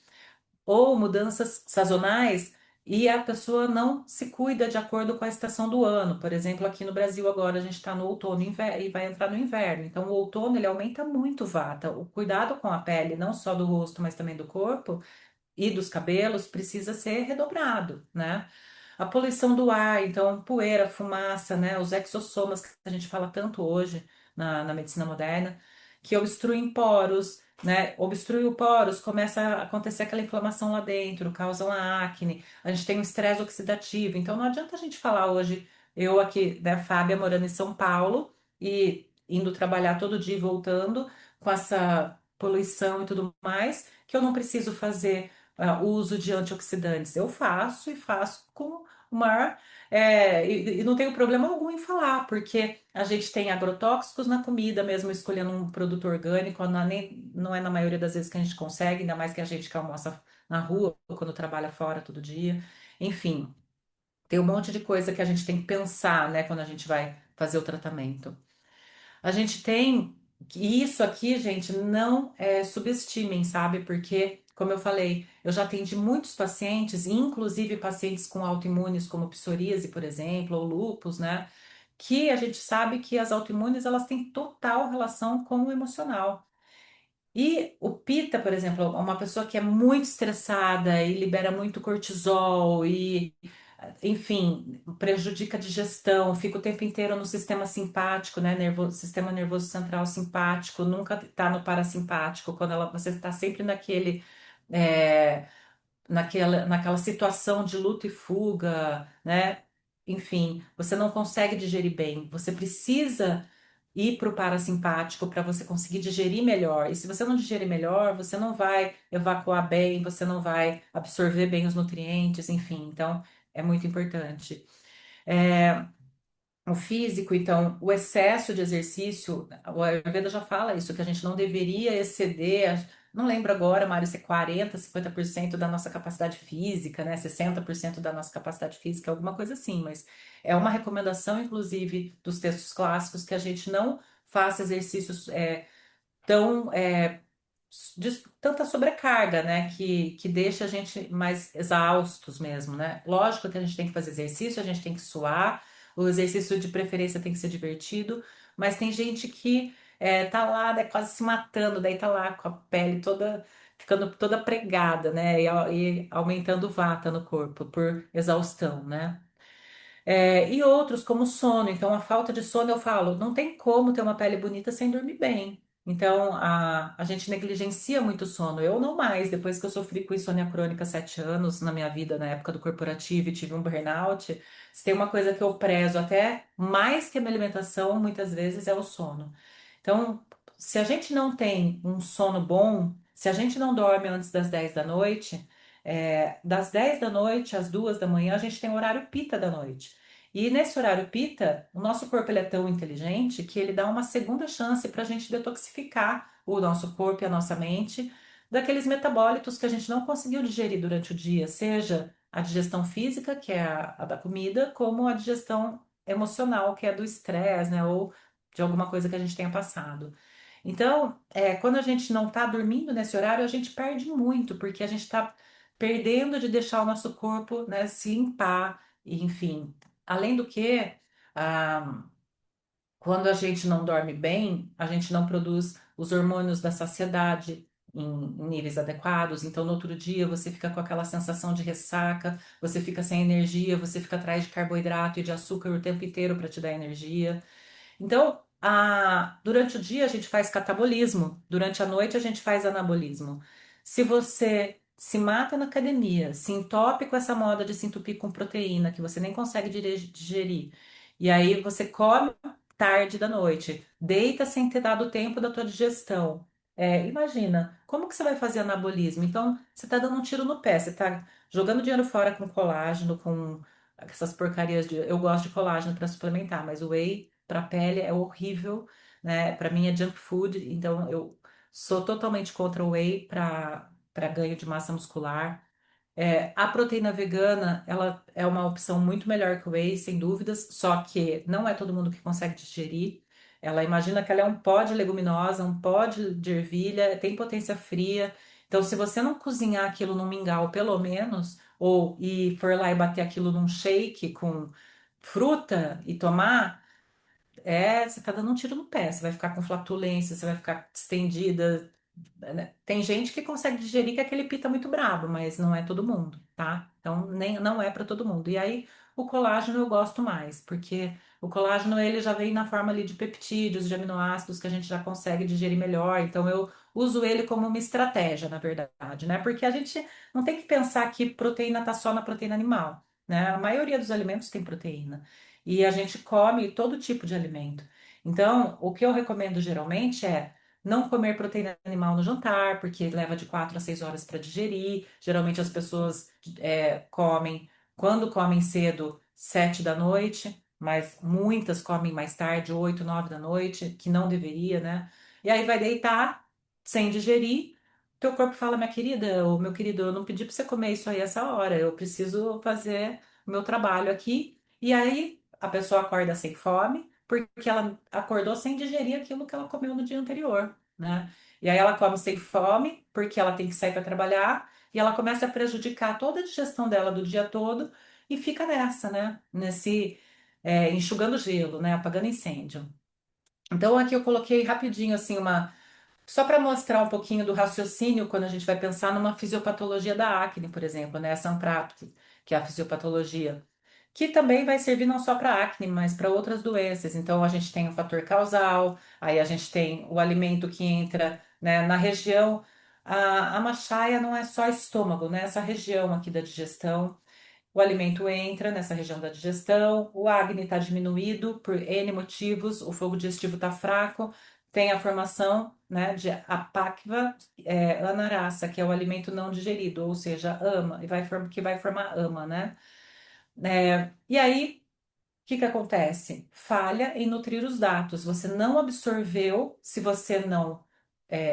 ou mudanças sazonais e a pessoa não se cuida de acordo com a estação do ano. Por exemplo, aqui no Brasil agora a gente está no outono e vai entrar no inverno. Então, o outono ele aumenta muito o vata. O cuidado com a pele, não só do rosto, mas também do corpo, e dos cabelos precisa ser redobrado, né? A poluição do ar, então, poeira, fumaça, né? Os exossomas que a gente fala tanto hoje na medicina moderna, que obstruem poros, né? Obstrui o poros, começa a acontecer aquela inflamação lá dentro, causam a acne. A gente tem um estresse oxidativo. Então, não adianta a gente falar hoje, eu aqui, né, Fábia, morando em São Paulo e indo trabalhar todo dia e voltando com essa poluição e tudo mais, que eu não preciso fazer o uso de antioxidantes. Eu faço e faço com o maior. E não tenho problema algum em falar, porque a gente tem agrotóxicos na comida, mesmo escolhendo um produto orgânico, não é na maioria das vezes que a gente consegue, ainda mais que a gente que almoça na rua, quando trabalha fora todo dia. Enfim, tem um monte de coisa que a gente tem que pensar, né, quando a gente vai fazer o tratamento. A gente tem e isso aqui, gente, não subestimem, sabe? Porque, como eu falei, eu já atendi muitos pacientes, inclusive pacientes com autoimunes, como psoríase, por exemplo, ou lúpus, né? Que a gente sabe que as autoimunes elas têm total relação com o emocional. E o Pita, por exemplo, é uma pessoa que é muito estressada e libera muito cortisol e, enfim, prejudica a digestão, fica o tempo inteiro no sistema simpático, né? Sistema nervoso central simpático, nunca tá no parasimpático, você está sempre é, naquela situação de luta e fuga, né? Enfim, você não consegue digerir bem. Você precisa ir para o parasimpático para você conseguir digerir melhor. E se você não digerir melhor, você não vai evacuar bem, você não vai absorver bem os nutrientes, enfim. Então, é muito importante. É, o físico, então, o excesso de exercício, o Ayurveda já fala isso, que a gente não deveria exceder, não lembro agora, Mário, se é 40, 50% da nossa capacidade física, né? 60% da nossa capacidade física, alguma coisa assim, mas é uma recomendação, inclusive, dos textos clássicos, que a gente não faça exercícios tão de tanta sobrecarga, né? Que deixa a gente mais exaustos mesmo, né? Lógico que a gente tem que fazer exercício, a gente tem que suar, o exerccio de preferência tem que ser divertido, mas tem gente que tá lá, né, quase se matando, daí tá lá com a pele toda, ficando toda pregada, né? E aumentando o vata no corpo por exaustão, né? E outros, como sono. Então, a falta de sono, eu falo, não tem como ter uma pele bonita sem dormir bem. Então, a gente negligencia muito o sono. Eu não mais, depois que eu sofri com insônia crônica 7 anos na minha vida, na época do corporativo, e tive um burnout, se tem uma coisa que eu prezo até mais que a minha alimentação, muitas vezes, é o sono. Então, se a gente não tem um sono bom, se a gente não dorme antes das 10 da noite, das 10 da noite às 2 da manhã, a gente tem o horário pita da noite. E nesse horário pita, o nosso corpo ele é tão inteligente que ele dá uma segunda chance para a gente detoxificar o nosso corpo e a nossa mente daqueles metabólitos que a gente não conseguiu digerir durante o dia, seja a digestão física, que é a da comida, como a digestão emocional, que é do estresse, né, ou de alguma coisa que a gente tenha passado. Então, quando a gente não está dormindo nesse horário, a gente perde muito, porque a gente está perdendo de deixar o nosso corpo, né, se limpar, e, enfim. Além do que, ah, quando a gente não dorme bem, a gente não produz os hormônios da saciedade em níveis adequados. Então, no outro dia, você fica com aquela sensação de ressaca, você fica sem energia, você fica atrás de carboidrato e de açúcar o tempo inteiro para te dar energia. Então, durante o dia a gente faz catabolismo, durante a noite a gente faz anabolismo. Se você se mata na academia, se entope com essa moda de se entupir com proteína, que você nem consegue digerir, e aí você come. tarde da noite. Deita sem ter dado tempo da tua digestão. Imagina, como que você vai fazer anabolismo? Então, você está dando um tiro no pé, você está jogando dinheiro fora com colágeno, com essas porcarias de. Eu gosto de colágeno para suplementar, mas o whey para pele é horrível, né? Para mim é junk food, então eu sou totalmente contra o whey para ganho de massa muscular. A proteína vegana, ela é uma opção muito melhor que o whey, sem dúvidas, só que não é todo mundo que consegue digerir. Ela imagina que ela é um pó de leguminosa, um pó de ervilha, tem potência fria. Então, se você não cozinhar aquilo num mingau, pelo menos, ou e for lá e bater aquilo num shake com fruta e tomar, você tá dando um tiro no pé. Você vai ficar com flatulência, você vai ficar distendida, né? Tem gente que consegue digerir que aquele pita muito brabo, mas não é todo mundo, tá? Então, nem, não é para todo mundo. E aí, o colágeno eu gosto mais, porque o colágeno ele já vem na forma ali de peptídeos, de aminoácidos que a gente já consegue digerir melhor. Então, eu uso ele como uma estratégia, na verdade, né? Porque a gente não tem que pensar que proteína tá só na proteína animal, né? A maioria dos alimentos tem proteína. E a gente come todo tipo de alimento. Então, o que eu recomendo geralmente é não comer proteína animal no jantar, porque leva de 4 a 6 horas para digerir. Geralmente as pessoas comem, quando comem cedo, 7 da noite, mas muitas comem mais tarde, 8, 9 da noite, que não deveria, né? E aí vai deitar sem digerir. Teu corpo fala, minha querida, ou meu querido, eu não pedi para você comer isso aí essa hora, eu preciso fazer o meu trabalho aqui. E aí a pessoa acorda sem fome, porque ela acordou sem digerir aquilo que ela comeu no dia anterior, né? E aí ela come sem fome, porque ela tem que sair para trabalhar, e ela começa a prejudicar toda a digestão dela do dia todo e fica nessa, né? Enxugando gelo, né? Apagando incêndio. Então aqui eu coloquei rapidinho assim só para mostrar um pouquinho do raciocínio quando a gente vai pensar numa fisiopatologia da acne, por exemplo, né? A Sanprapto, que é a fisiopatologia que também vai servir não só para acne, mas para outras doenças. Então, a gente tem o fator causal, aí a gente tem o alimento que entra, né, na região. A machaia não é só estômago, né? Essa região aqui da digestão. O alimento entra nessa região da digestão, o acne está diminuído por N motivos, o fogo digestivo está fraco, tem a formação, né, de apacva anarasa, que é o alimento não digerido, ou seja, ama, que vai formar ama, né? E aí, o que que acontece? Falha em nutrir os dados. Você não absorveu, se você não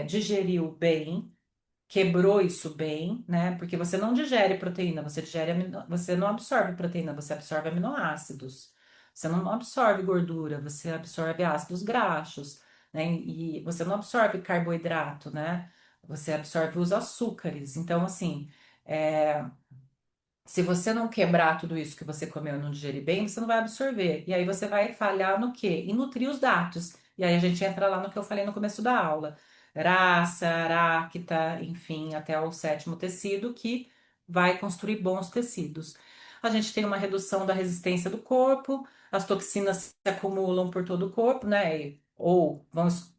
digeriu bem, quebrou isso bem, né? Porque você não digere proteína, você não absorve proteína, você absorve aminoácidos. Você não absorve gordura, você absorve ácidos graxos, né? E você não absorve carboidrato, né? Você absorve os açúcares. Então, assim, é, se você não quebrar tudo isso que você comeu e não digerir bem, você não vai absorver. E aí você vai falhar no quê? Em nutrir os dados. E aí a gente entra lá no que eu falei no começo da aula. Raça, Aracta, enfim, até o sétimo tecido, que vai construir bons tecidos. A gente tem uma redução da resistência do corpo, as toxinas se acumulam por todo o corpo, né?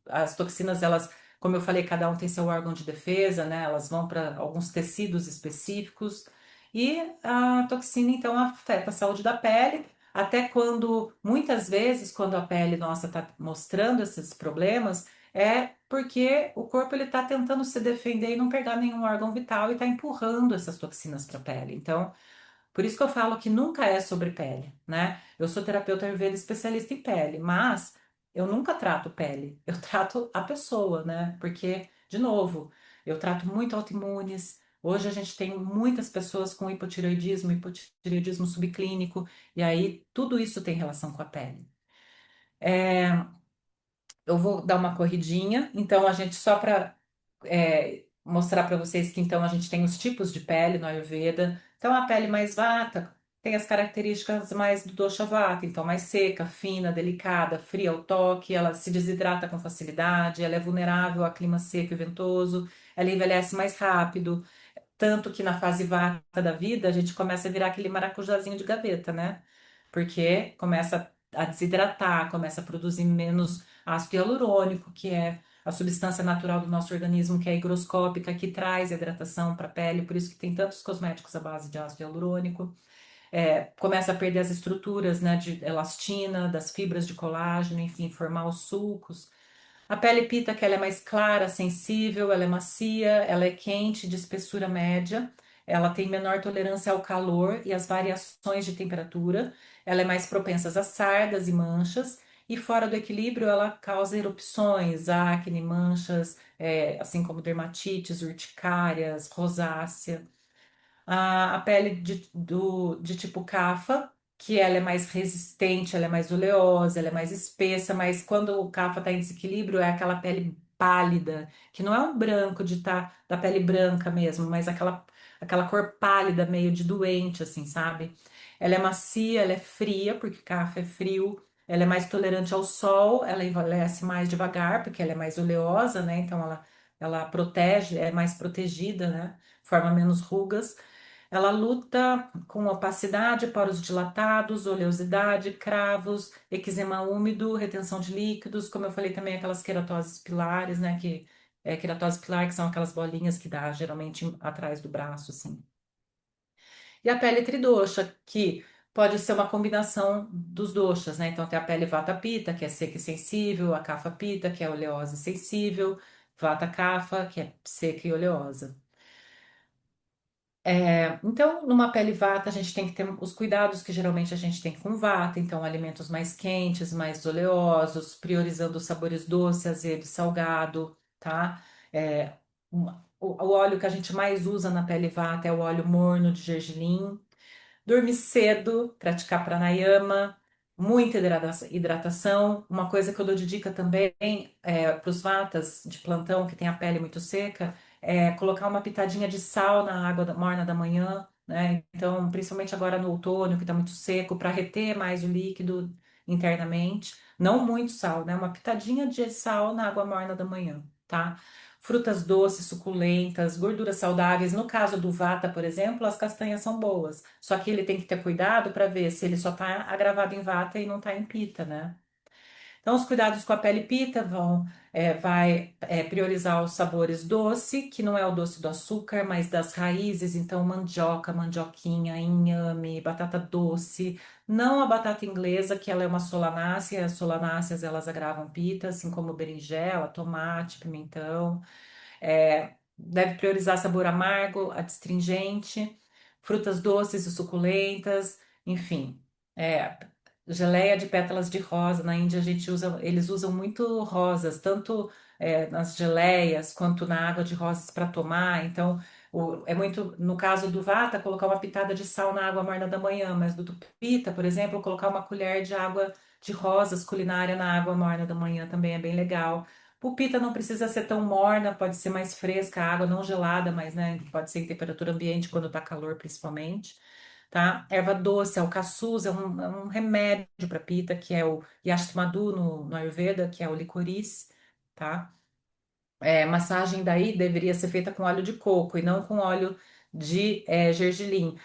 As toxinas, elas, como eu falei, cada um tem seu órgão de defesa, né? Elas vão para alguns tecidos específicos. E a toxina, então, afeta a saúde da pele, até quando, muitas vezes, quando a pele nossa está mostrando esses problemas, é porque o corpo ele está tentando se defender e não pegar nenhum órgão vital e está empurrando essas toxinas para a pele. Então, por isso que eu falo que nunca é sobre pele, né? Eu sou terapeuta Ayurveda especialista em pele, mas eu nunca trato pele, eu trato a pessoa, né? Porque, de novo, eu trato muito autoimunes. Hoje a gente tem muitas pessoas com hipotireoidismo subclínico, e aí tudo isso tem relação com a pele. Eu vou dar uma corridinha, então a gente só para mostrar para vocês que então a gente tem os tipos de pele no Ayurveda. Então a pele mais vata tem as características mais do dosha vata, então mais seca, fina, delicada, fria ao toque, ela se desidrata com facilidade, ela é vulnerável a clima seco e ventoso, ela envelhece mais rápido. Tanto que na fase vata da vida a gente começa a virar aquele maracujazinho de gaveta, né? Porque começa a desidratar, começa a produzir menos ácido hialurônico, que é a substância natural do nosso organismo, que é higroscópica, que traz hidratação para a pele, por isso que tem tantos cosméticos à base de ácido hialurônico. começa a perder as estruturas, né, de elastina, das fibras de colágeno, enfim, formar os sulcos. A pele pita, que ela é mais clara, sensível, ela é macia, ela é quente, de espessura média, ela tem menor tolerância ao calor e às variações de temperatura, ela é mais propensa a sardas e manchas, e fora do equilíbrio ela causa erupções, acne, manchas, assim como dermatites, urticárias, rosácea. A pele de tipo cafa, que ela é mais resistente, ela é mais oleosa, ela é mais espessa, mas quando o cafa está em desequilíbrio, é aquela pele pálida, que não é um branco de tá, da pele branca mesmo, mas aquela cor pálida, meio de doente, assim, sabe? Ela é macia, ela é fria, porque cafa é frio, ela é mais tolerante ao sol, ela envelhece mais devagar, porque ela é mais oleosa, né? Então ela protege, é mais protegida, né? Forma menos rugas. Ela luta com opacidade, poros dilatados, oleosidade, cravos, eczema úmido, retenção de líquidos, como eu falei também, aquelas queratoses pilares, né? Queratose pilar, que são aquelas bolinhas que dá geralmente atrás do braço, assim. E a pele tridoxa, que pode ser uma combinação dos doshas, né? Então tem a pele vata pitta, que é seca e sensível, a kapha pitta, que é oleosa e sensível, vata kapha, que é seca e oleosa. Então, numa pele vata, a gente tem que ter os cuidados que geralmente a gente tem com vata, então alimentos mais quentes, mais oleosos, priorizando os sabores doce, azedo e salgado, tá? É, o óleo que a gente mais usa na pele vata é o óleo morno de gergelim. Dormir cedo, praticar pranayama, muita hidratação. Uma coisa que eu dou de dica também para os vatas de plantão que tem a pele muito seca é colocar uma pitadinha de sal na água morna da manhã, né? Então, principalmente agora no outono, que está muito seco, para reter mais o líquido internamente. Não muito sal, né? Uma pitadinha de sal na água morna da manhã, tá? Frutas doces, suculentas, gorduras saudáveis. No caso do Vata, por exemplo, as castanhas são boas. Só que ele tem que ter cuidado para ver se ele só está agravado em Vata e não está em Pita, né? Então, os cuidados com a pele pita vai priorizar os sabores doce, que não é o doce do açúcar, mas das raízes. Então, mandioca, mandioquinha, inhame, batata doce. Não a batata inglesa, que ela é uma solanácea. As solanáceas, elas agravam pita, assim como berinjela, tomate, pimentão. Deve priorizar sabor amargo, adstringente, frutas doces e suculentas, enfim. É, geleia de pétalas de rosa. Na Índia a gente usa, eles usam muito rosas, tanto nas geleias quanto na água de rosas para tomar. Então, é muito, no caso do Vata, colocar uma pitada de sal na água morna da manhã, mas do Pita, por exemplo, colocar uma colher de água de rosas culinária na água morna da manhã também é bem legal. Pupita não precisa ser tão morna, pode ser mais fresca, a água não gelada, mas né, pode ser em temperatura ambiente quando tá calor, principalmente, tá? Erva doce, alcaçuz, é um remédio para pita, que é o Yashtamadu no Ayurveda, que é o licorice, tá? Massagem daí deveria ser feita com óleo de coco e não com óleo de gergelim.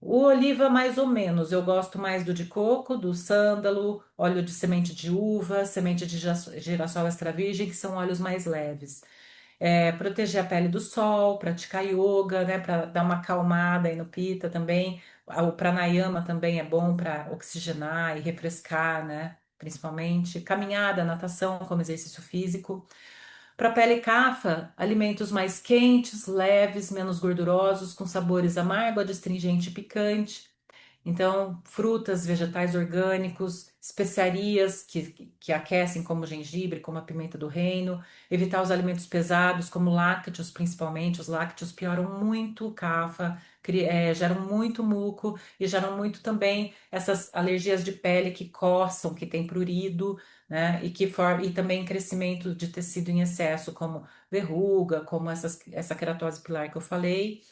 O oliva, mais ou menos. Eu gosto mais do de coco, do sândalo, óleo de semente de uva, semente de girassol extra virgem, que são óleos mais leves. Proteger a pele do sol, praticar yoga, né, para dar uma acalmada aí no pita também. O pranayama também é bom para oxigenar e refrescar, né? Principalmente. Caminhada, natação como exercício físico. Para pele cafa, alimentos mais quentes, leves, menos gordurosos, com sabores amargo, adstringente e picante. Então, frutas, vegetais orgânicos, especiarias que aquecem, como o gengibre, como a pimenta do reino. Evitar os alimentos pesados, como lácteos, principalmente. Os lácteos pioram muito o cafa, geram muito muco e geram muito também essas alergias de pele que coçam, que tem prurido, né? E também crescimento de tecido em excesso, como verruga, como essa queratose pilar que eu falei.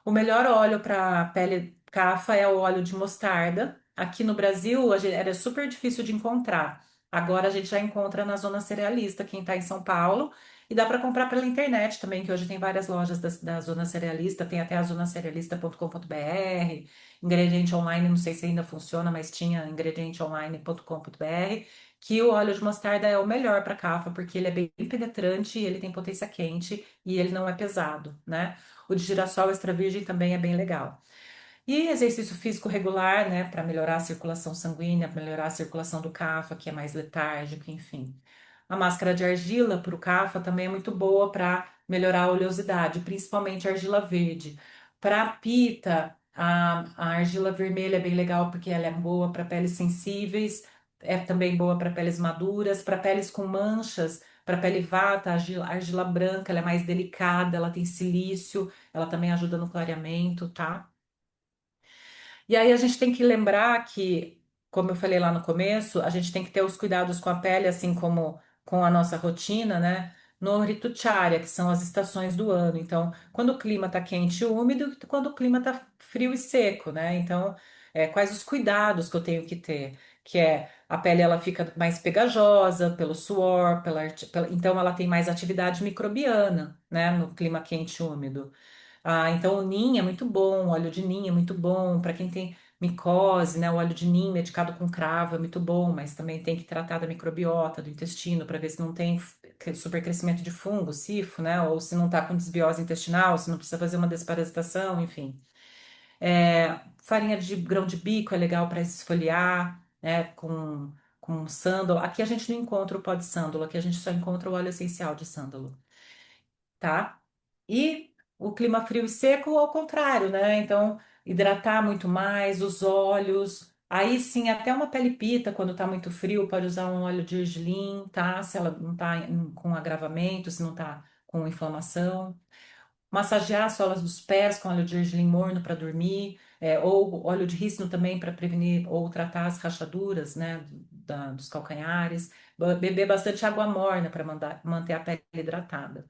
O melhor óleo para pele cafa é o óleo de mostarda. Aqui no Brasil era super difícil de encontrar. Agora a gente já encontra na Zona Cerealista, quem está em São Paulo. E dá para comprar pela internet também, que hoje tem várias lojas da Zona Cerealista, tem até a zonacerealista.com.br, ingrediente online, não sei se ainda funciona, mas tinha ingredienteonline.com.br, que o óleo de mostarda é o melhor para cafa, porque ele é bem penetrante, ele tem potência quente e ele não é pesado, né? O de girassol extra virgem também é bem legal. E exercício físico regular, né, para melhorar a circulação sanguínea, melhorar a circulação do CAFA, que é mais letárgico, enfim. A máscara de argila para o CAFA também é muito boa para melhorar a oleosidade, principalmente a argila verde. Para a pita, a argila vermelha é bem legal porque ela é boa para peles sensíveis, é também boa para peles maduras, para peles com manchas, para pele vata, a argila branca, ela é mais delicada, ela tem silício, ela também ajuda no clareamento, tá? E aí a gente tem que lembrar que, como eu falei lá no começo, a gente tem que ter os cuidados com a pele, assim como com a nossa rotina, né? No Ritucharya, que são as estações do ano. Então, quando o clima está quente e úmido, e quando o clima está frio e seco, né? Então, quais os cuidados que eu tenho que ter? Que é a pele ela fica mais pegajosa pelo suor, então ela tem mais atividade microbiana, né? No clima quente e úmido. Ah, então o NIM é muito bom, o óleo de NIM é muito bom para quem tem micose, né? O óleo de NIM medicado com cravo é muito bom, mas também tem que tratar da microbiota do intestino para ver se não tem supercrescimento de fungo, sifo, né? Ou se não está com desbiose intestinal, se não precisa fazer uma desparasitação, enfim. Farinha de grão de bico é legal para esfoliar, né? Com sândalo. Aqui a gente não encontra o pó de sândalo, aqui a gente só encontra o óleo essencial de sândalo, tá? E o clima frio e seco, ao contrário, né? Então, hidratar muito mais os olhos. Aí sim, até uma pele pita, quando tá muito frio, pode usar um óleo de gergelim, tá? Se ela não tá com agravamento, se não tá com inflamação. Massagear as solas dos pés com óleo de gergelim morno para dormir, ou óleo de rícino também para prevenir ou tratar as rachaduras, né, dos calcanhares. Beber bastante água morna para manter a pele hidratada.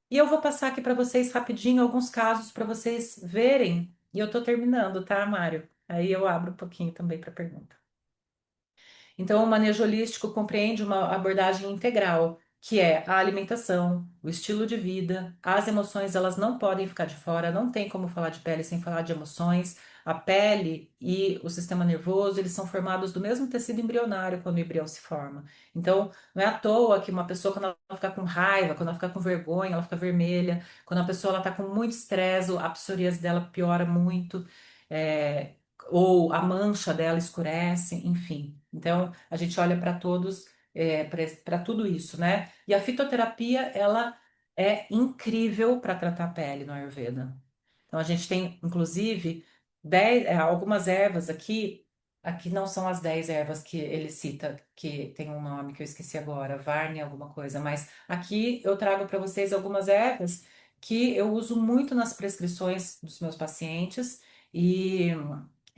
E eu vou passar aqui para vocês rapidinho alguns casos para vocês verem. E eu tô terminando, tá, Mário? Aí eu abro um pouquinho também para pergunta. Então, o manejo holístico compreende uma abordagem integral, que é a alimentação, o estilo de vida, as emoções, elas não podem ficar de fora, não tem como falar de pele sem falar de emoções. A pele e o sistema nervoso, eles são formados do mesmo tecido embrionário quando o embrião se forma. Então, não é à toa que uma pessoa, quando ela fica com raiva, quando ela fica com vergonha, ela fica vermelha. Quando a pessoa está com muito estresse, a psoríase dela piora muito. É, ou a mancha dela escurece, enfim. Então, a gente olha para todos, para tudo isso, né? E a fitoterapia, ela é incrível para tratar a pele no Ayurveda. Então, a gente tem, inclusive, algumas ervas aqui. Aqui não são as 10 ervas que ele cita, que tem um nome que eu esqueci agora, Varne alguma coisa, mas aqui eu trago para vocês algumas ervas que eu uso muito nas prescrições dos meus pacientes e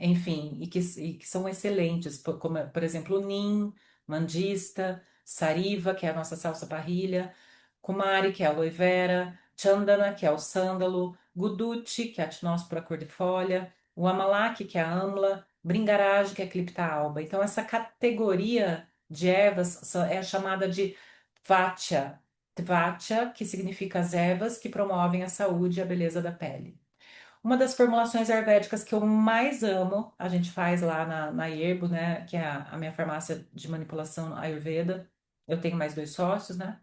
enfim, e que são excelentes, como, por exemplo, o Nim, Mandista, Sariva, que é a nossa salsa parrilha, Kumari, que é a aloe vera, Chandana, que é o sândalo, Guduchi, que é a tinóspora cor-de-folha, o Amalak, que é a amla, Bringaraj, que é a Clipta alba. Então, essa categoria de ervas é chamada de Tvacha. Tvacha, que significa as ervas que promovem a saúde e a beleza da pele. Uma das formulações ayurvédicas que eu mais amo, a gente faz lá na Yerbo, né, que é a minha farmácia de manipulação Ayurveda. Eu tenho mais dois sócios, né?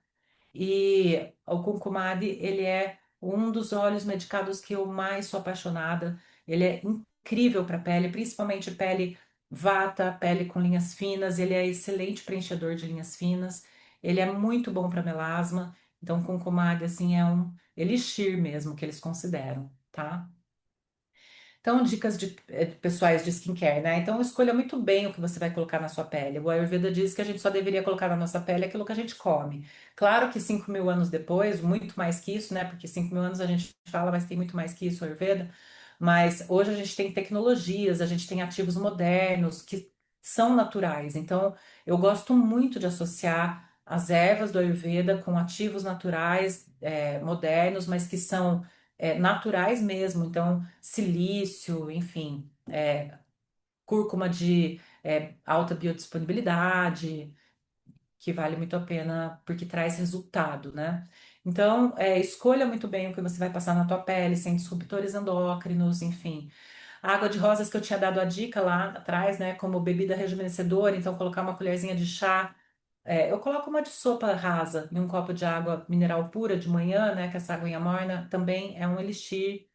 E o Kumkumadi, ele é um dos óleos medicados que eu mais sou apaixonada. Ele é incrível para pele, principalmente pele vata, pele com linhas finas. Ele é excelente preenchedor de linhas finas. Ele é muito bom para melasma. Então, o Kumkumadi, assim, é um elixir mesmo que eles consideram, tá? Então, dicas pessoais de skincare, né? Então, escolha muito bem o que você vai colocar na sua pele. O Ayurveda diz que a gente só deveria colocar na nossa pele aquilo que a gente come. Claro que 5.000 anos depois, muito mais que isso, né? Porque 5.000 anos a gente fala, mas tem muito mais que isso, o Ayurveda. Mas hoje a gente tem tecnologias, a gente tem ativos modernos que são naturais. Então, eu gosto muito de associar as ervas do Ayurveda com ativos naturais, modernos, mas que são naturais mesmo. Então, silício, enfim, cúrcuma de alta biodisponibilidade, que vale muito a pena porque traz resultado, né? Então, escolha muito bem o que você vai passar na tua pele, sem disruptores endócrinos, enfim. A água de rosas que eu tinha dado a dica lá atrás, né, como bebida rejuvenescedora, então colocar uma colherzinha de chá. Eu coloco uma de sopa rasa em um copo de água mineral pura de manhã, né, que essa aguinha morna também é um elixir.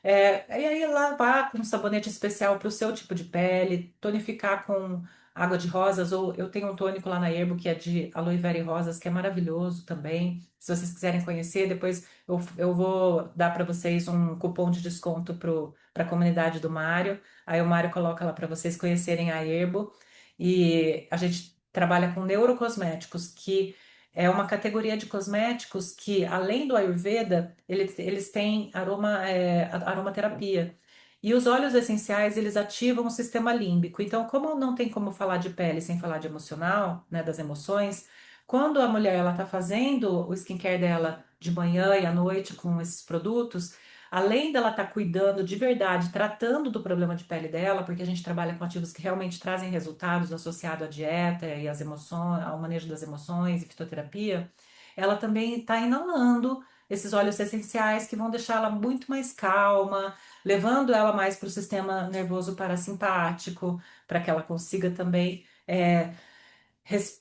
E aí lavar com um sabonete especial para o seu tipo de pele, tonificar com água de rosas, ou eu tenho um tônico lá na Erbo que é de aloe vera e rosas, que é maravilhoso também. Se vocês quiserem conhecer, depois eu vou dar para vocês um cupom de desconto para a comunidade do Mário. Aí o Mário coloca lá para vocês conhecerem a Erbo. E a gente trabalha com neurocosméticos, que é uma categoria de cosméticos que, além do Ayurveda, eles têm aromaterapia. E os óleos essenciais, eles ativam o sistema límbico. Então, como não tem como falar de pele sem falar de emocional, né, das emoções, quando a mulher ela está fazendo o skincare dela de manhã e à noite com esses produtos, além dela estar cuidando de verdade, tratando do problema de pele dela, porque a gente trabalha com ativos que realmente trazem resultados associados à dieta e às emoções, ao manejo das emoções e fitoterapia, ela também está inalando esses óleos essenciais que vão deixar ela muito mais calma, levando ela mais para o sistema nervoso parasimpático, para que ela consiga também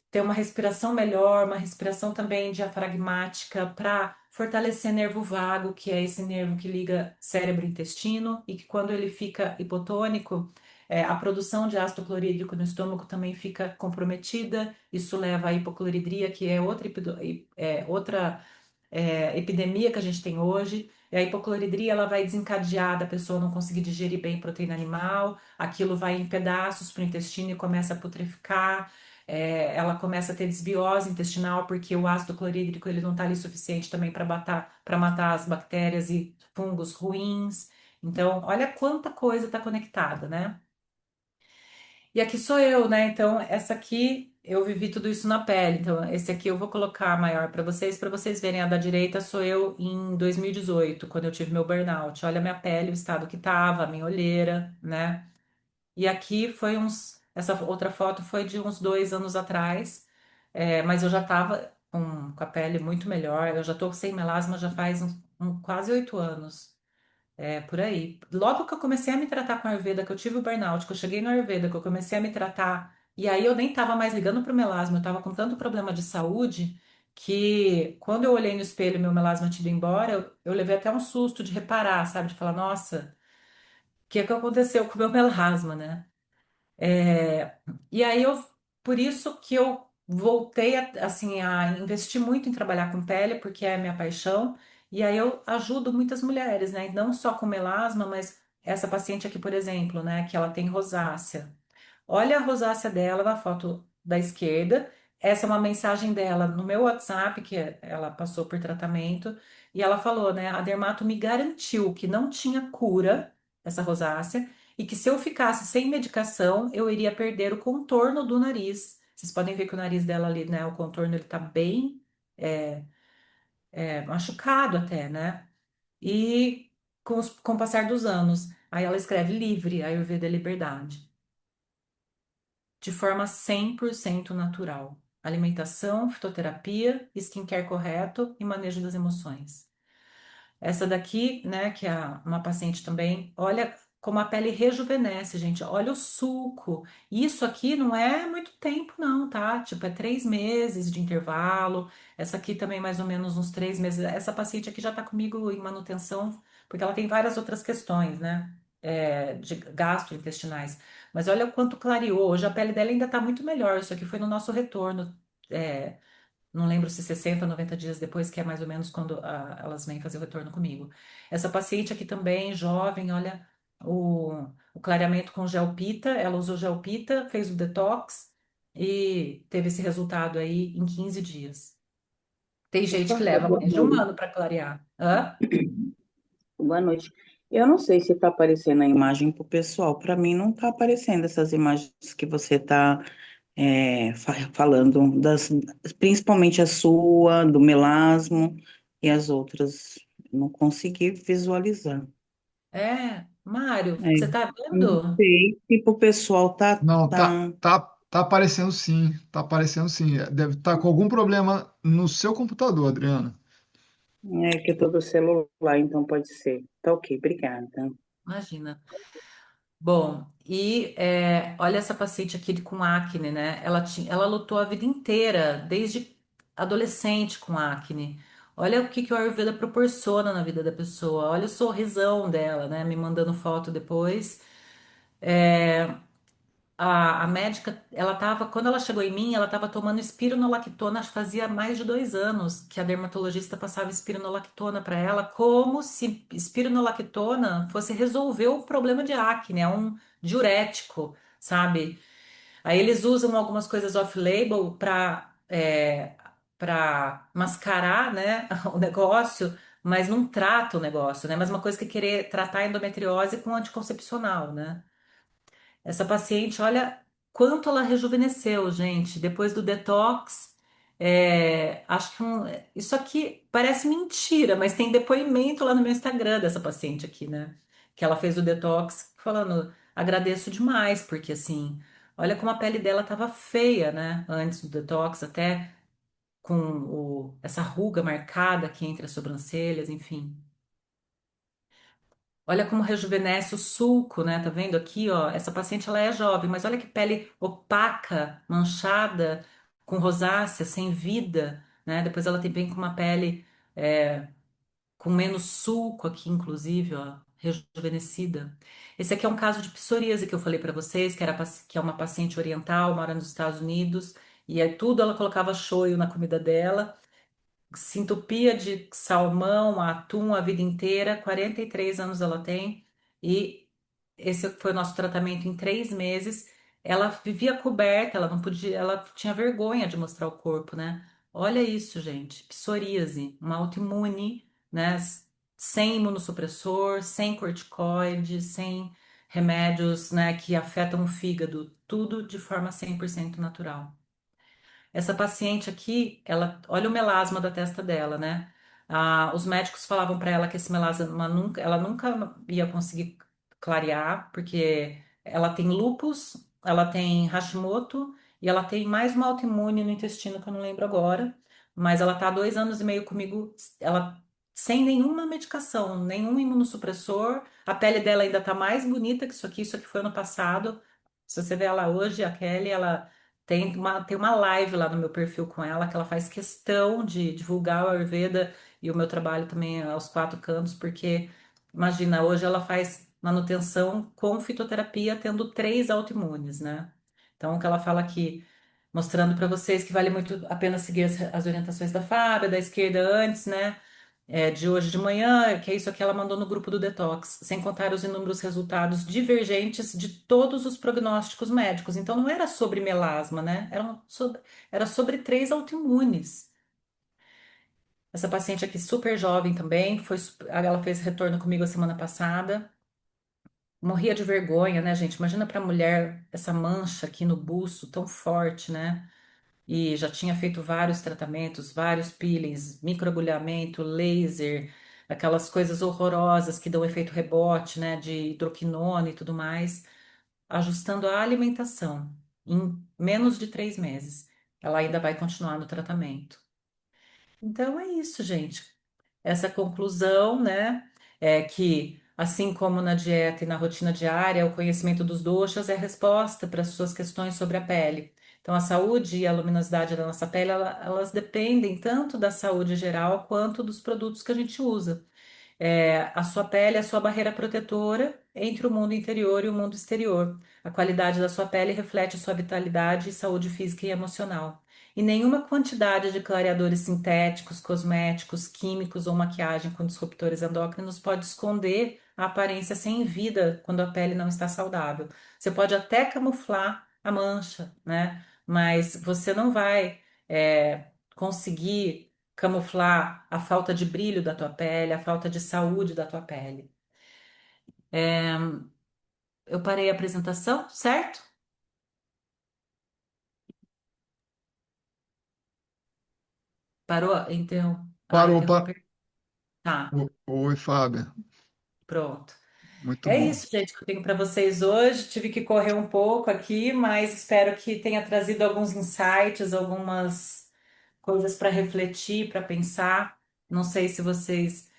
ter uma respiração melhor, uma respiração também diafragmática para fortalecer nervo vago, que é esse nervo que liga cérebro e intestino, e que quando ele fica hipotônico, a produção de ácido clorídrico no estômago também fica comprometida. Isso leva à hipocloridria, que é outra epidemia que a gente tem hoje. E a hipocloridria ela vai desencadear da pessoa não conseguir digerir bem proteína animal, aquilo vai em pedaços para o intestino e começa a putreficar. Ela começa a ter desbiose intestinal porque o ácido clorídrico ele não está ali suficiente também para matar as bactérias e fungos ruins. Então, olha quanta coisa está conectada, né? E aqui sou eu, né? Então, essa aqui eu vivi tudo isso na pele. Então, esse aqui eu vou colocar maior para vocês verem. A da direita sou eu em 2018, quando eu tive meu burnout. Olha a minha pele, o estado que tava, a minha olheira, né? E aqui foi uns. Essa outra foto foi de uns 2 anos atrás, mas eu já tava com a pele muito melhor. Eu já tô sem melasma já faz quase 8 anos. Por aí. Logo que eu comecei a me tratar com a Ayurveda, que eu tive o burnout, que eu cheguei no Ayurveda, que eu comecei a me tratar, e aí eu nem tava mais ligando pro melasma, eu tava com tanto problema de saúde que quando eu olhei no espelho e meu melasma tinha ido embora, eu levei até um susto de reparar, sabe? De falar, nossa, o que é que aconteceu com o meu melasma, né? É, e aí por isso que eu voltei assim a investir muito em trabalhar com pele, porque é a minha paixão. E aí eu ajudo muitas mulheres, né? Não só com melasma, mas essa paciente aqui, por exemplo, né, que ela tem rosácea. Olha a rosácea dela na foto da esquerda. Essa é uma mensagem dela no meu WhatsApp, que ela passou por tratamento, e ela falou, né? A dermato me garantiu que não tinha cura, essa rosácea, e que se eu ficasse sem medicação, eu iria perder o contorno do nariz. Vocês podem ver que o nariz dela ali, né? O contorno ele tá bem é, machucado até, né? E com o passar dos anos, aí ela escreve livre, Ayurveda é liberdade de forma 100% natural. Alimentação, fitoterapia, skincare correto e manejo das emoções. Essa daqui, né, que é uma paciente também, olha como a pele rejuvenesce, gente. Olha o suco. Isso aqui não é muito tempo, não, tá? Tipo, é 3 meses de intervalo. Essa aqui também, mais ou menos uns 3 meses. Essa paciente aqui já tá comigo em manutenção, porque ela tem várias outras questões, né? De gastrointestinais. Mas olha o quanto clareou. Hoje a pele dela ainda tá muito melhor. Isso aqui foi no nosso retorno. É, não lembro se 60, 90 dias depois, que é mais ou menos quando elas vêm fazer o retorno comigo. Essa paciente aqui também, jovem, olha o clareamento com gel Pita. Ela usou gel Pita, fez o detox e teve esse resultado aí em 15 dias. Tem gente que Opa, leva boa mais de um noite. ano para clarear. Hã? Boa noite. Eu não sei se está aparecendo a imagem para o pessoal. Para mim, não está aparecendo essas imagens que você está falando, principalmente a sua, do melasmo e as outras. Não consegui visualizar. Mário, É, você tá não vendo? sei se o pessoal Não, tá, tá aparecendo sim, tá aparecendo sim. Deve estar com algum problema no seu computador, Adriana. que eu estou do celular, então pode ser. Tá ok, obrigada. Imagina. Bom, e olha essa paciente aqui com acne, né? Ela lutou a vida inteira, desde adolescente com acne. Olha o que que o Ayurveda proporciona na vida da pessoa. Olha o sorrisão dela, né? Me mandando foto depois. É, a médica, ela tava, quando ela chegou em mim, ela estava tomando espironolactona, acho que fazia mais de 2 anos que a dermatologista passava espironolactona para ela, como se espironolactona fosse resolver o problema de acne, é um diurético, sabe? Aí eles usam algumas coisas off-label para mascarar, né, o negócio, mas não trata o negócio, né? Mesma coisa que querer tratar a endometriose com anticoncepcional, né? Essa paciente, olha quanto ela rejuvenesceu, gente, depois do detox. Acho que isso aqui parece mentira, mas tem depoimento lá no meu Instagram dessa paciente aqui, né? Que ela fez o detox falando, agradeço demais, porque assim, olha como a pele dela tava feia, né? Antes do detox, até com essa ruga marcada aqui entre as sobrancelhas, enfim. Olha como rejuvenesce o sulco, né? Tá vendo aqui, ó? Essa paciente ela é jovem, mas olha que pele opaca, manchada, com rosácea, sem vida, né? Depois ela tem bem com uma pele com menos sulco aqui, inclusive, ó, rejuvenescida. Esse aqui é um caso de psoríase que eu falei pra vocês, que é uma paciente oriental, mora nos Estados Unidos, e aí tudo ela colocava shoyu na comida dela. Se entupia de salmão, atum a vida inteira, 43 anos ela tem, e esse foi o nosso tratamento em 3 meses. Ela vivia coberta, ela não podia, ela tinha vergonha de mostrar o corpo, né? Olha isso, gente, psoríase, uma autoimune, né? Sem imunossupressor, sem corticoide, sem remédios, né, que afetam o fígado, tudo de forma 100% natural. Essa paciente aqui, ela, olha o melasma da testa dela, né? Os médicos falavam para ela que esse melasma nunca, ela nunca ia conseguir clarear, porque ela tem lúpus, ela tem Hashimoto e ela tem mais uma autoimune no intestino que eu não lembro agora, mas ela tá há 2 anos e meio comigo, ela sem nenhuma medicação, nenhum imunossupressor, a pele dela ainda tá mais bonita que isso aqui foi ano passado. Se você ver ela hoje, a Kelly, ela tem uma live lá no meu perfil com ela que ela faz questão de divulgar o Ayurveda e o meu trabalho também aos 4 cantos, porque imagina, hoje ela faz manutenção com fitoterapia, tendo 3 autoimunes, né? Então, o que ela fala aqui, mostrando para vocês que vale muito a pena seguir as orientações da Fábia, da esquerda antes, né? De hoje de manhã, que é isso que ela mandou no grupo do Detox, sem contar os inúmeros resultados divergentes de todos os prognósticos médicos. Então, não era sobre melasma, né? Era sobre 3 autoimunes. Essa paciente aqui, super jovem também, ela fez retorno comigo a semana passada. Morria de vergonha, né, gente? Imagina para mulher essa mancha aqui no buço tão forte, né? E já tinha feito vários tratamentos, vários peelings, microagulhamento, laser, aquelas coisas horrorosas que dão efeito rebote, né, de hidroquinona e tudo mais, ajustando a alimentação em menos de 3 meses. Ela ainda vai continuar no tratamento. Então é isso, gente. Essa conclusão, né, é que, assim como na dieta e na rotina diária, o conhecimento dos doshas é a resposta para as suas questões sobre a pele. Então, a saúde e a luminosidade da nossa pele, elas dependem tanto da saúde geral quanto dos produtos que a gente usa. A sua pele é a sua barreira protetora entre o mundo interior e o mundo exterior. A qualidade da sua pele reflete a sua vitalidade e saúde física e emocional. E nenhuma quantidade de clareadores sintéticos, cosméticos, químicos ou maquiagem com disruptores endócrinos pode esconder a aparência sem vida quando a pele não está saudável. Você pode até camuflar a mancha, né? Mas você não vai, conseguir camuflar a falta de brilho da tua pele, a falta de saúde da tua pele. Eu parei a apresentação, certo? Parou? Então, Parou, interromper. Tá, Oi, Fábio. pronto. Muito É bom. isso, gente, que eu tenho para vocês hoje. Tive que correr um pouco aqui, mas espero que tenha trazido alguns insights, algumas coisas para refletir, para pensar. Não sei se vocês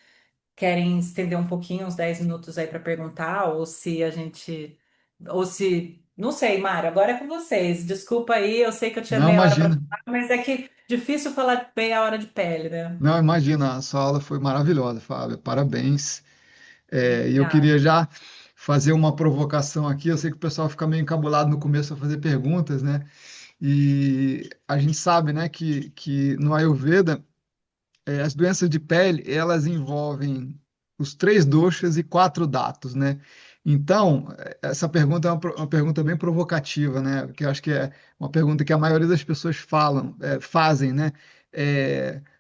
querem estender um pouquinho, uns 10 minutos aí para perguntar, ou se a gente, ou se Não sei, Mário, agora é com vocês. Desculpa aí, eu sei que eu tinha Não, meia hora para imagina. falar, mas é que difícil falar meia hora de pele, né? Não, imagina, a sua aula foi maravilhosa, Fábio. Parabéns. E eu Obrigada. queria já fazer uma provocação aqui. Eu sei que o pessoal fica meio encabulado no começo a fazer perguntas, né? E a gente sabe, né, que no Ayurveda, as doenças de pele, elas envolvem os três doshas e quatro datos, né? Então, essa pergunta é uma pergunta bem provocativa, né? Porque eu acho que é uma pergunta que a maioria das pessoas fazem, né?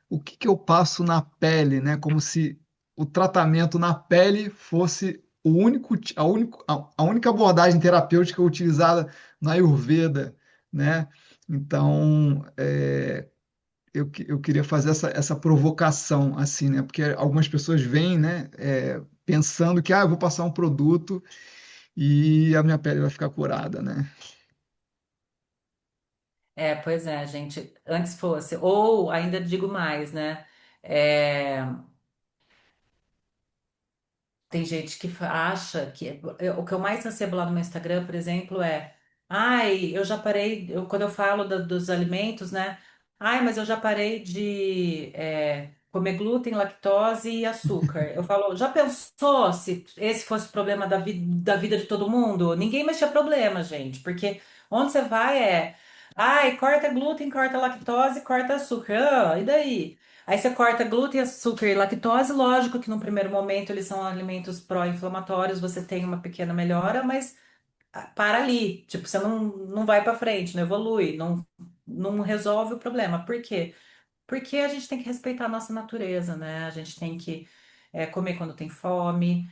O que que eu passo na pele, né? Como se o tratamento na pele fosse a única abordagem terapêutica utilizada na Ayurveda, né? Então, eu queria fazer essa provocação, assim, né? Porque algumas pessoas vêm, né, pensando que, eu vou passar um produto e a minha pele vai ficar curada, né? É, pois é, gente. Antes fosse. Ou ainda digo mais, né? É, tem gente que acha que. O que eu mais recebo lá no meu Instagram, por exemplo, é. Ai, eu já parei. Quando eu falo dos alimentos, né? Ai, mas eu já parei de comer glúten, lactose e açúcar. Eu falo, já pensou se esse fosse o problema da vida de todo mundo? Ninguém mais tinha problema, gente. Porque onde você vai é. Ai, corta glúten, corta lactose, corta açúcar. Ah, e daí? Aí você corta glúten, açúcar e lactose, lógico que no primeiro momento eles são alimentos pró-inflamatórios, você tem uma pequena melhora, mas para ali, tipo, você não vai para frente, não evolui, não resolve o problema. Por quê? Porque a gente tem que respeitar a nossa natureza, né? A gente tem que comer quando tem fome,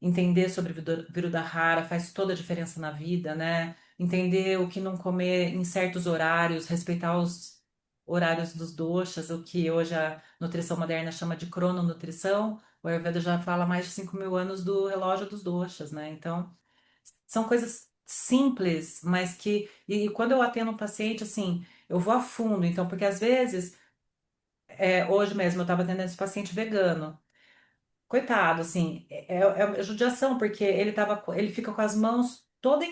entender sobre Viruda Rara faz toda a diferença na vida, né? Entender o que não comer em certos horários, respeitar os horários dos doshas, o que hoje a nutrição moderna chama de crononutrição, o Ayurveda já fala há mais de 5.000 anos do relógio dos doshas, né? Então, são coisas simples, mas que... E quando eu atendo um paciente, assim, eu vou a fundo, então, porque às vezes, hoje mesmo eu estava atendendo esse paciente vegano, coitado, assim, é judiação, porque ele fica com as mãos todas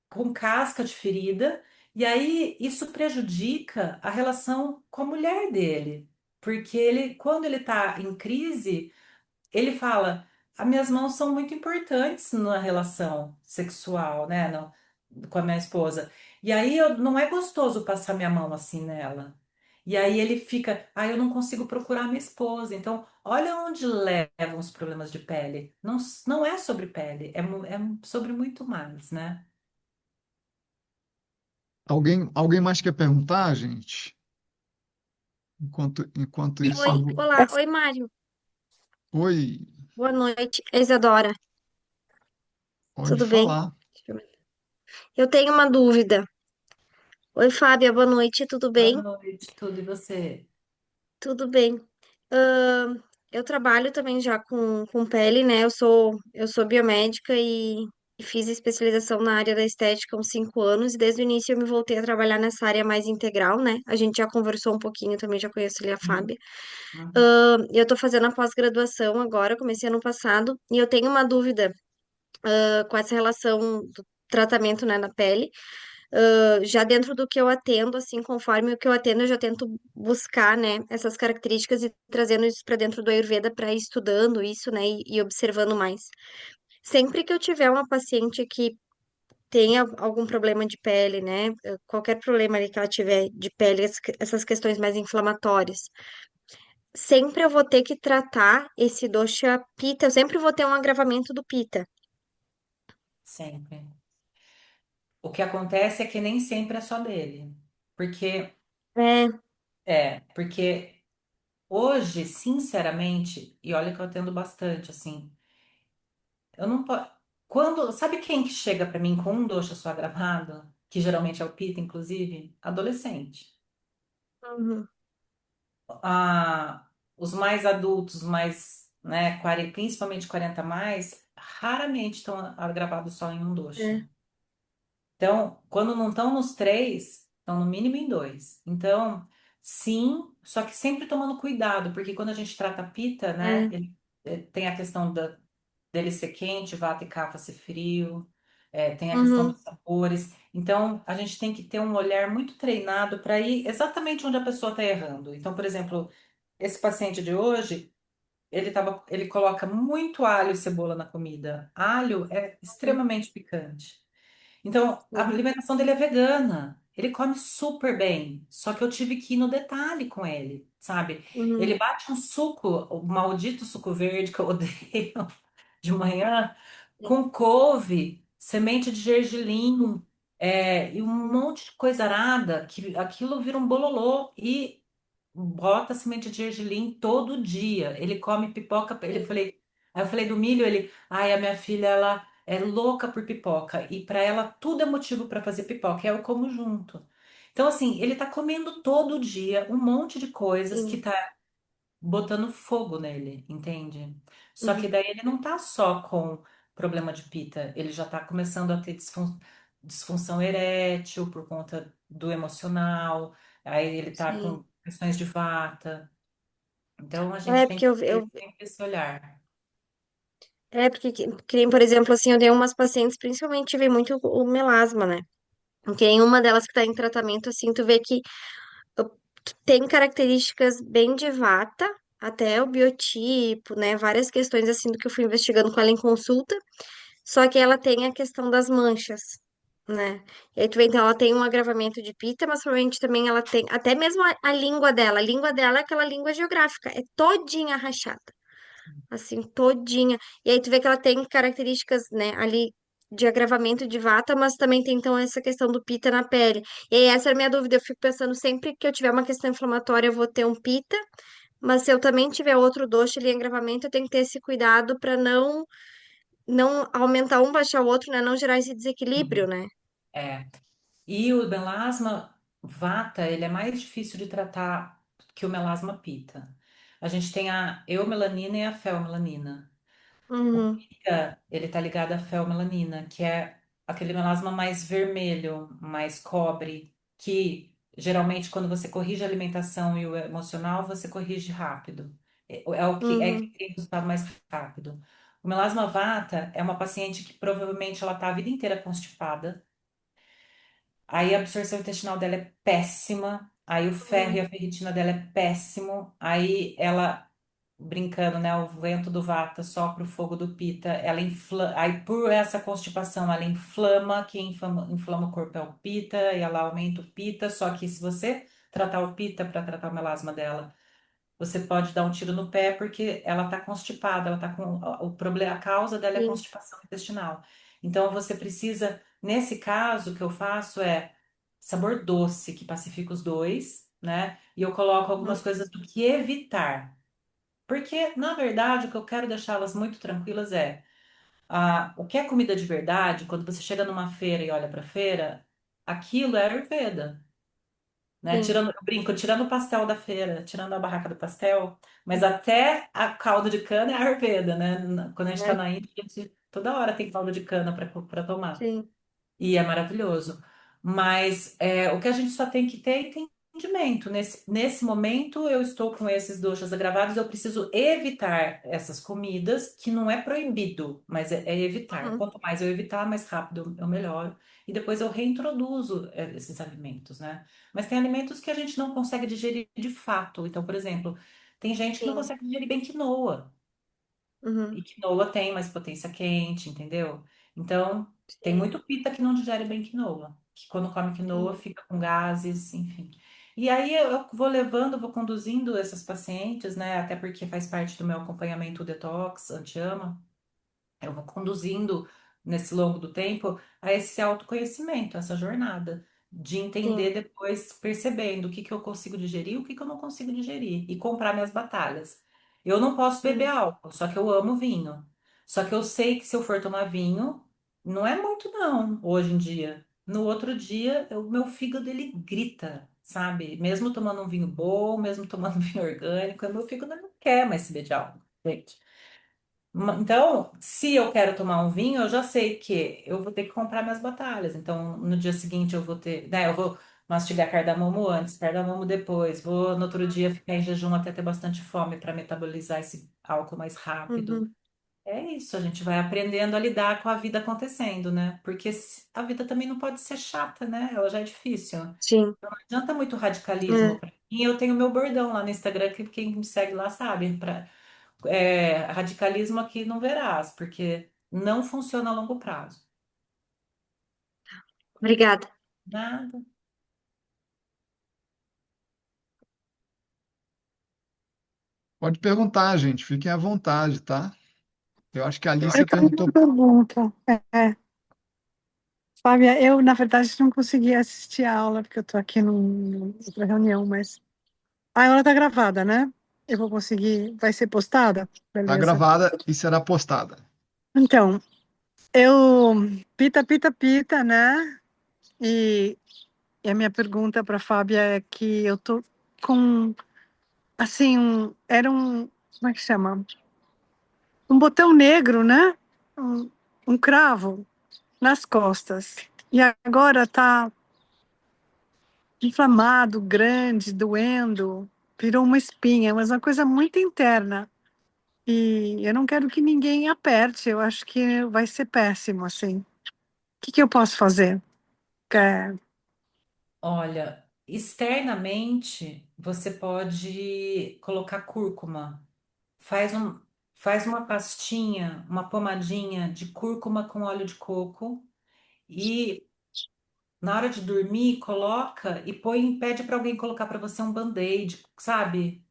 com casca de ferida, e aí isso prejudica a relação com a mulher dele. Porque ele, quando ele tá em crise, ele fala: as minhas mãos são muito importantes na relação sexual, né? Com a minha esposa. E aí não é gostoso passar minha mão assim nela. E aí ele fica, eu não consigo procurar minha esposa. Então, olha onde levam os problemas de pele. Não, não é sobre pele, é sobre muito mais, né? Alguém mais quer perguntar, gente? Enquanto isso, Oi, eu vou... olá, oi Mário, Oi, boa noite, é Isadora, pode tudo bem? falar. Eu tenho uma dúvida. Oi, Fábia, boa noite, tudo Boa bem? noite, tudo e você? Tudo bem. Eu trabalho também já com pele, né? Eu sou biomédica e fiz especialização na área da estética há uns 5 anos, e desde o início eu me voltei a trabalhar nessa área mais integral, né? A gente já conversou um pouquinho, também já conheço ali a Uhum, Fábia. uhum. Eu tô fazendo a pós-graduação agora, comecei ano passado, e eu tenho uma dúvida com essa relação do tratamento, né, na pele. Já dentro do que eu atendo, assim, conforme o que eu atendo, eu já tento buscar, né, essas características e trazendo isso para dentro do Ayurveda para ir estudando isso, né, e observando mais. Sempre que eu tiver uma paciente que tenha algum problema de pele, né, qualquer problema ali que ela tiver de pele, essas questões mais inflamatórias, sempre eu vou ter que tratar esse dosha pita, eu sempre vou ter um agravamento do pita. Sempre. O que acontece é que nem sempre é só dele. Porque, É, porque hoje, sinceramente, e olha que eu atendo bastante, assim, eu não posso. Sabe quem que chega pra mim com um dosha só agravado? Que geralmente é o pita, inclusive? Adolescente. uhum, Os mais adultos, mais, né, 40, principalmente 40 a mais, raramente estão agravados só em um dosha. é, Então, quando não estão nos três, estão no mínimo em dois. Então, sim, só que sempre tomando cuidado, porque quando a gente trata pita, né, é. ele tem a questão dele ser quente, vata e kapha ser frio. tem a questão Uhum, dos sabores. Então, a gente tem que ter um olhar muito treinado para ir exatamente onde a pessoa está errando. Então, por exemplo, esse paciente de hoje, ele coloca muito alho e cebola na comida. Alho é uhum, extremamente picante. Então, a sim. alimentação dele é vegana. Ele come super bem. Só que eu tive que ir no detalhe com ele, sabe? Uhum, Ele bate um suco, o maldito suco verde que eu odeio de manhã, sim. com couve, semente de gergelim, e um Uhum, monte de coisa arada, que aquilo vira um bololô e bota semente de gergelim todo dia. Ele come pipoca, sim. aí eu falei do milho, ele, ai, a minha filha, ela é louca por pipoca e para ela tudo é motivo para fazer pipoca, e eu como junto. Então, assim, ele tá comendo todo dia um monte de coisas que Sim. tá botando fogo nele, entende? Só que Uhum, daí ele não tá só com problema de pita, ele já tá começando a ter disfunção erétil por conta do emocional, aí ele tá sim. com questões de vata. Então a É, gente tem porque que eu, ter sempre esse olhar. que nem, por exemplo, assim, eu dei umas pacientes, principalmente tive muito o melasma, né? Que em uma delas que tá em tratamento, assim, tu vê que eu- tem características bem de vata, até o biotipo, né? Várias questões, assim, do que eu fui investigando com ela em consulta. Só que ela tem a questão das manchas, né? E aí tu vê, então, ela tem um agravamento de pita, mas provavelmente também ela tem, até mesmo a língua dela é aquela língua geográfica, é todinha rachada, assim, todinha. E aí tu vê que ela tem características, né, ali de agravamento de vata, mas também tem, então, essa questão do pita na pele. E aí essa é a minha dúvida, eu fico pensando, sempre que eu tiver uma questão inflamatória, eu vou ter um pita, mas se eu também tiver outro doxo ali em agravamento, eu tenho que ter esse cuidado para não aumentar um, baixar o outro, né? Não gerar esse desequilíbrio, Sim. né? É. E o melasma vata, ele é mais difícil de tratar que o melasma pita. A gente tem a eumelanina e a felmelanina. O Uhum, pita, ele tá ligado à felmelanina, que é aquele melasma mais vermelho, mais cobre, que geralmente quando você corrige a alimentação e o emocional, você corrige rápido. É o que uhum, tem resultado mais rápido. O melasma vata é uma paciente que provavelmente ela tá a vida inteira constipada. Aí a absorção intestinal dela é péssima. Aí o ferro e uhum, a ferritina dela é péssimo. Aí ela, brincando, né? O vento do vata sopra o fogo do pita. Ela inflama. Aí por essa constipação, ela inflama. Quem inflama o corpo é o pita. E ela aumenta o pita. Só que se você tratar o pita para tratar o melasma dela, você pode dar um tiro no pé porque ela está constipada, ela está com o problema, a causa dela é a sim, constipação intestinal. Então você precisa, nesse caso, o que eu faço é sabor doce, que pacifica os dois, né? E eu coloco uhum, algumas coisas do que evitar. Porque, na verdade, o que eu quero deixá-las muito tranquilas é o que é comida de verdade, quando você chega numa feira e olha para a feira, aquilo é Ayurveda, né? sim, Tirando, eu brinco, tirando o pastel da feira, tirando a barraca do pastel, mas até a caldo de cana é Ayurveda, né? Quando a gente está é, na Índia, a gente toda hora tem caldo de cana para tomar. sim, E é maravilhoso. Mas o que a gente só tem que ter é entendimento. Nesse momento, eu estou com esses doxas agravados, eu preciso evitar essas comidas, que não é proibido, mas é evitar. uhum, Quanto mais eu evitar, mais rápido eu melhoro. E depois eu reintroduzo esses alimentos, né? Mas tem alimentos que a gente não consegue digerir de fato. Então, por exemplo, tem gente que não sim, consegue digerir bem quinoa. uhum, E quinoa tem mais potência quente, entendeu? Então, tem sim, muito pita que não digere bem quinoa, que quando come quinoa sim, fica com gases, enfim. E aí eu vou levando, vou conduzindo essas pacientes, né? Até porque faz parte do meu acompanhamento detox, anti-ama. Eu vou conduzindo nesse longo do tempo a esse autoconhecimento, essa jornada de entender sim, depois, percebendo o que que eu consigo digerir, o que que eu não consigo digerir e comprar minhas batalhas. Eu não posso beber sim, álcool, só que eu amo vinho. Só que eu sei que se eu for tomar vinho, não é muito não, hoje em dia. No outro dia, o meu fígado ele grita, sabe? Mesmo tomando um vinho bom, mesmo tomando um vinho orgânico, o meu fígado não quer mais saber de álcool, gente. Então, se eu quero tomar um vinho, eu já sei que eu vou ter que comprar minhas batalhas. Então, no dia seguinte eu vou ter, né, eu vou mastigar cardamomo antes, cardamomo depois, vou no outro dia ficar em jejum até ter bastante fome para metabolizar esse álcool mais rápido. uhum, É isso, a gente vai aprendendo a lidar com a vida acontecendo, né? Porque a vida também não pode ser chata, né? Ela já é difícil. Sim, Não adianta muito radicalismo é, pra mim. Eu tenho meu bordão lá no Instagram, que quem me segue lá sabe. Radicalismo aqui não verás, porque não funciona a longo prazo. obrigada. Nada. Pode perguntar, gente, fiquem à vontade, tá? Eu acho que a Eu Alicia tenho uma perguntou. pergunta. Fábia, eu, na verdade, não consegui assistir a aula, porque eu estou aqui numa outra reunião, mas a aula está gravada, né? Eu vou conseguir, vai ser postada? Tá Beleza. gravada e será postada. Então, eu pita, pita, pita, né? E, e a minha pergunta para a Fábia é que eu tô com, assim, como é que chama? Um botão negro, né? Um cravo nas costas. E agora tá inflamado, grande, doendo, virou uma espinha, mas uma coisa muito interna. E eu não quero que ninguém aperte, eu acho que vai ser péssimo, assim. O que eu posso fazer? É, Olha, externamente você pode colocar cúrcuma. Faz um, faz uma pastinha, uma pomadinha de cúrcuma com óleo de coco e na hora de dormir coloca e pede para alguém colocar para você um band-aid, sabe?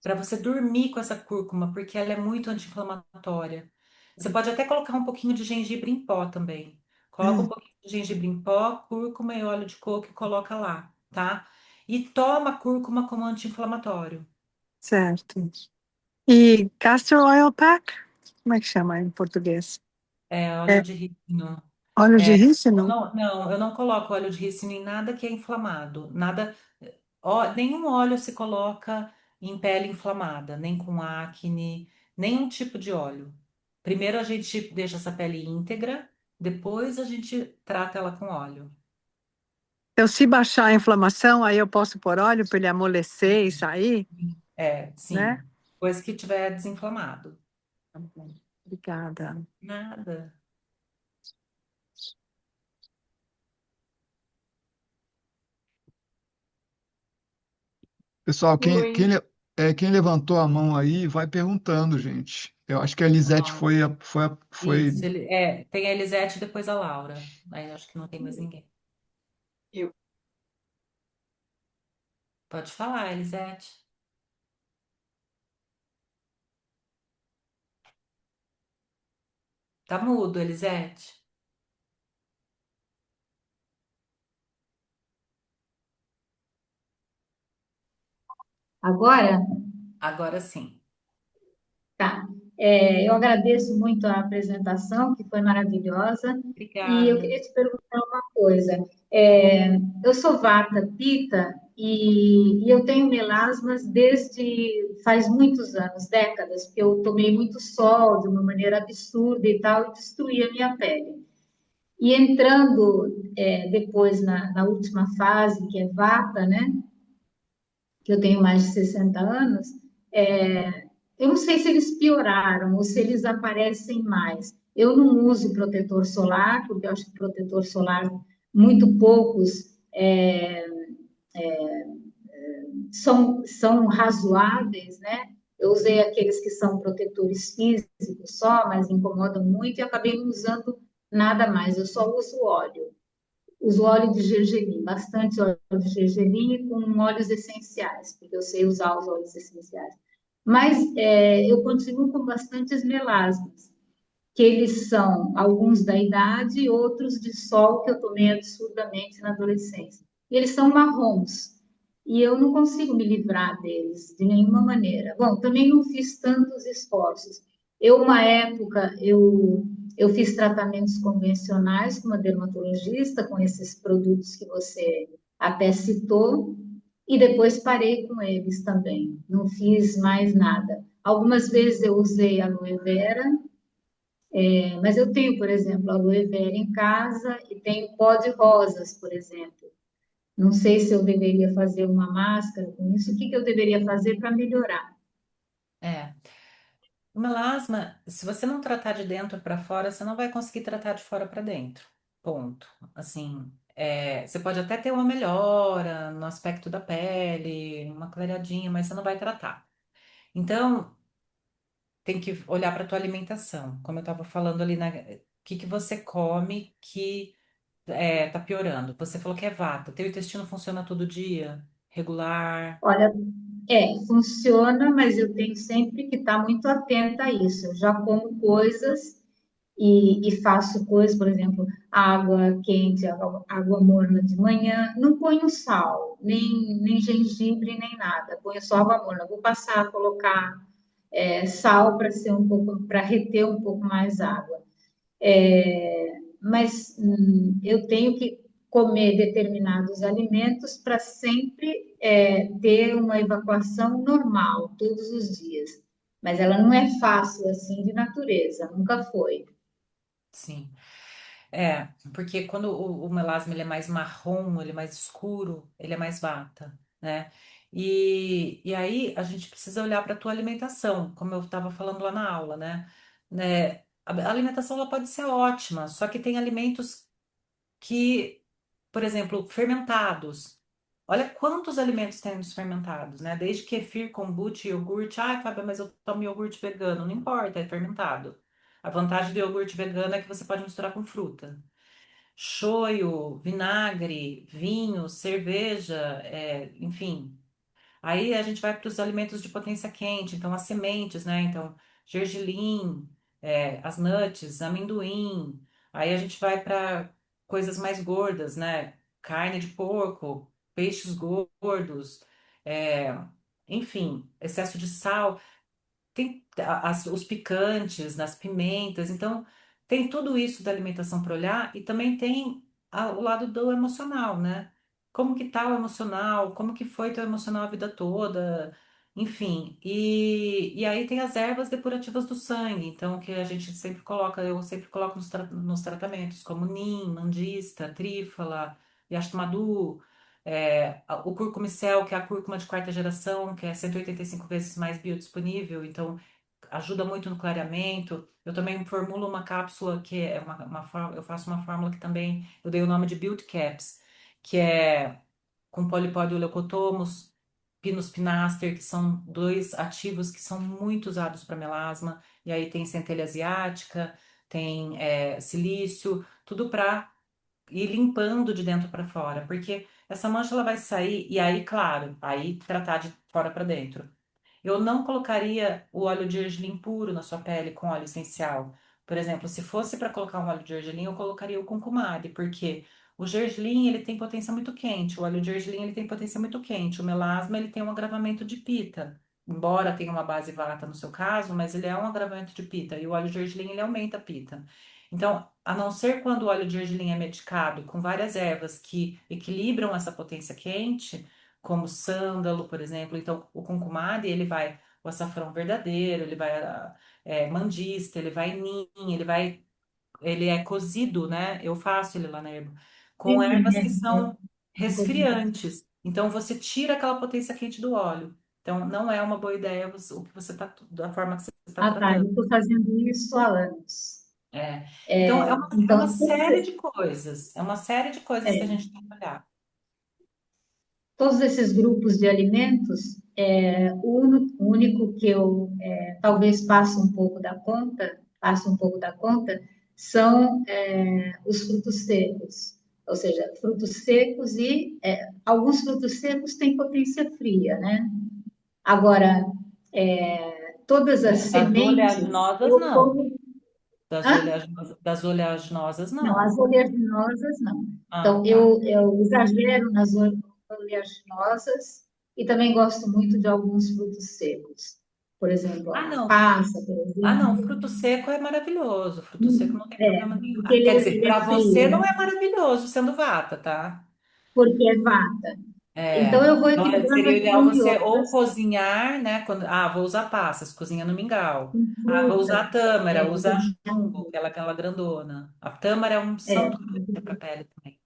Para você dormir com essa cúrcuma, porque ela é muito anti-inflamatória. Você pode até colocar um pouquinho de gengibre em pó também. Coloca um hum, pouquinho de gengibre em pó, cúrcuma e óleo de coco e coloca lá, tá? E toma cúrcuma como anti-inflamatório. certo. E castor oil pack? Como é que chama em português? É, óleo É, de rícino. óleo de É, rícino? eu não coloco óleo de rícino em nada que é inflamado. Nada, nenhum óleo se coloca em pele inflamada, nem com acne, nenhum tipo de óleo. Primeiro a gente deixa essa pele íntegra, depois a gente trata ela com óleo. Então, se baixar a inflamação, aí eu posso pôr óleo para ele amolecer e sair, né? Sim. Depois que tiver desinflamado. Tá bom. Obrigada. Nada. Pessoal, Oi. quem levantou a mão aí, vai perguntando, gente. Eu acho que a Elisete Ó, foi. isso, tem a Elisete e depois a Laura. Aí acho que não tem mais ninguém. Eu, Pode falar, Elisete. Tá mudo, Elisete? Agora, Agora sim. tá. Eu agradeço muito a apresentação, que foi maravilhosa, e eu Obrigada. queria te perguntar uma coisa. Eu sou vata, pita, e eu tenho melasmas desde faz muitos anos, décadas, porque eu tomei muito sol de uma maneira absurda e tal, e destruí a minha pele. E entrando depois na última fase, que é vata, né? Que eu tenho mais de 60 anos, eu não sei se eles pioraram ou se eles aparecem mais. Eu não uso protetor solar, porque eu acho que protetor solar, muito poucos são razoáveis, né? Eu usei aqueles que são protetores físicos só, mas incomodam muito e acabei não usando nada mais. Eu só uso óleo. Uso óleo de gergelim, bastante óleo de gergelim com óleos essenciais, porque eu sei usar os óleos essenciais. Mas eu continuo com bastantes melasmas, que eles são alguns da idade e outros de sol que eu tomei absurdamente na adolescência. E eles são marrons. E eu não consigo me livrar deles de nenhuma maneira. Bom, também não fiz tantos esforços. Uma época, eu fiz tratamentos convencionais com uma dermatologista, com esses produtos que você até citou, e depois parei com eles também. Não fiz mais nada. Algumas vezes eu usei aloe vera, mas eu tenho, por exemplo, aloe vera em casa e tenho pó de rosas, por exemplo. Não sei se eu deveria fazer uma máscara com isso. O que eu deveria fazer para melhorar? É. O melasma, se você não tratar de dentro para fora, você não vai conseguir tratar de fora para dentro. Ponto. Assim, você pode até ter uma melhora no aspecto da pele, uma clareadinha, mas você não vai tratar. Então, tem que olhar para a tua alimentação. Como eu estava falando ali, o que que você come que tá piorando? Você falou que é vata. Teu intestino funciona todo dia? Regular? Olha, funciona, mas eu tenho sempre que estar muito atenta a isso. Eu já como coisas e faço coisas, por exemplo, água quente, água morna de manhã. Não ponho sal, nem gengibre, nem nada. Ponho só água morna. Vou passar a colocar sal para ser um pouco, para reter um pouco mais água. Mas eu tenho que comer determinados alimentos para sempre ter uma evacuação normal todos os dias. Mas ela não é fácil assim de natureza, nunca foi. Sim. É, porque quando o melasma ele é mais marrom, ele é mais escuro, ele é mais vata, né? E aí a gente precisa olhar para a tua alimentação, como eu estava falando lá na aula, né? A alimentação ela pode ser ótima, só que tem alimentos que, por exemplo, fermentados. Olha quantos alimentos tem nos fermentados, né? Desde kefir, kombucha, iogurte. Ai, Fábio, mas eu tomo iogurte vegano. Não importa, é fermentado. A vantagem do iogurte vegano é que você pode misturar com fruta. Shoyu, vinagre, vinho, cerveja, enfim. Aí a gente vai para os alimentos de potência quente, então as sementes, né? Então, gergelim, as nuts, amendoim. Aí a gente vai para coisas mais gordas, né? Carne de porco, peixes gordos, é, enfim, excesso de sal. Tem os picantes, nas pimentas, então tem tudo isso da alimentação para olhar e também tem o lado do emocional, né? Como que tá o emocional, como que foi teu emocional a vida toda, enfim. E aí tem as ervas depurativas do sangue, então que a gente sempre coloca, eu sempre coloco nos tratamentos, como NIM, mandista, trífala, yashmadu, o curcumicel, que é a cúrcuma de quarta geração, que é 185 vezes mais biodisponível, então ajuda muito no clareamento. Eu também formulo uma cápsula que é eu faço uma fórmula que também eu dei o nome de Build Caps, que é com polipódio leucotomos, pinus pinaster, que são dois ativos que são muito usados para melasma, e aí tem centelha asiática, tem silício, tudo para ir limpando de dentro para fora, porque essa mancha ela vai sair, e aí, claro, aí tratar de fora para dentro. Eu não colocaria o óleo de gergelim puro na sua pele com óleo essencial. Por exemplo, se fosse para colocar um óleo de gergelim, eu colocaria o concumari, porque o gergelim ele tem potência muito quente, o óleo de gergelim ele tem potência muito quente, o melasma ele tem um agravamento de pita. Embora tenha uma base vata no seu caso, mas ele é um agravamento de pita e o óleo de gergelim ele aumenta a pita. Então, a não ser quando o óleo de gergelim é medicado com várias ervas que equilibram essa potência quente, como sândalo, por exemplo. Então, o concumari, o açafrão verdadeiro, ele vai mandista, ele vai nim, ele é cozido, né? Eu faço ele lá na erva, com Sim, ervas que são uma coisa- resfriantes. Então, você tira aquela potência quente do óleo. Então, não é uma boa ideia o que você tá, da forma que você está Ah, tá, eu tratando. estou fazendo isso há anos. É. Então, é uma Então, série de coisas. É uma série de coisas que a é, gente tem que olhar. todos esses grupos de alimentos, o único que eu talvez passe um pouco da conta, são os frutos secos. Ou seja, frutos secos e alguns frutos secos têm potência fria, né? Agora, todas as Das sementes, oleaginosas, eu não. como. Hã? Das oleaginosas, Não, não. as oleaginosas não. Ah, Então, tá. eu exagero nas oleaginosas e também gosto muito de alguns frutos secos. Por exemplo, Ah, a não. passa, por Ah, não. exemplo. Fruto seco é maravilhoso. Fruto seco não tem problema nenhum. Porque Ah, quer dizer, ele é para você frio, não é maravilhoso sendo vata, tá? porque é vata. Então, É. eu vou Então, equilibrando seria o ideal aquilo e você ou outras cozinhar, né? Vou usar passas, cozinha no mingau. com Ah, vou usar frutas. tâmara, vou Vou usar cozinhar com jumbo, frutas. aquela grandona. A tâmara é um É. santo para a pele também.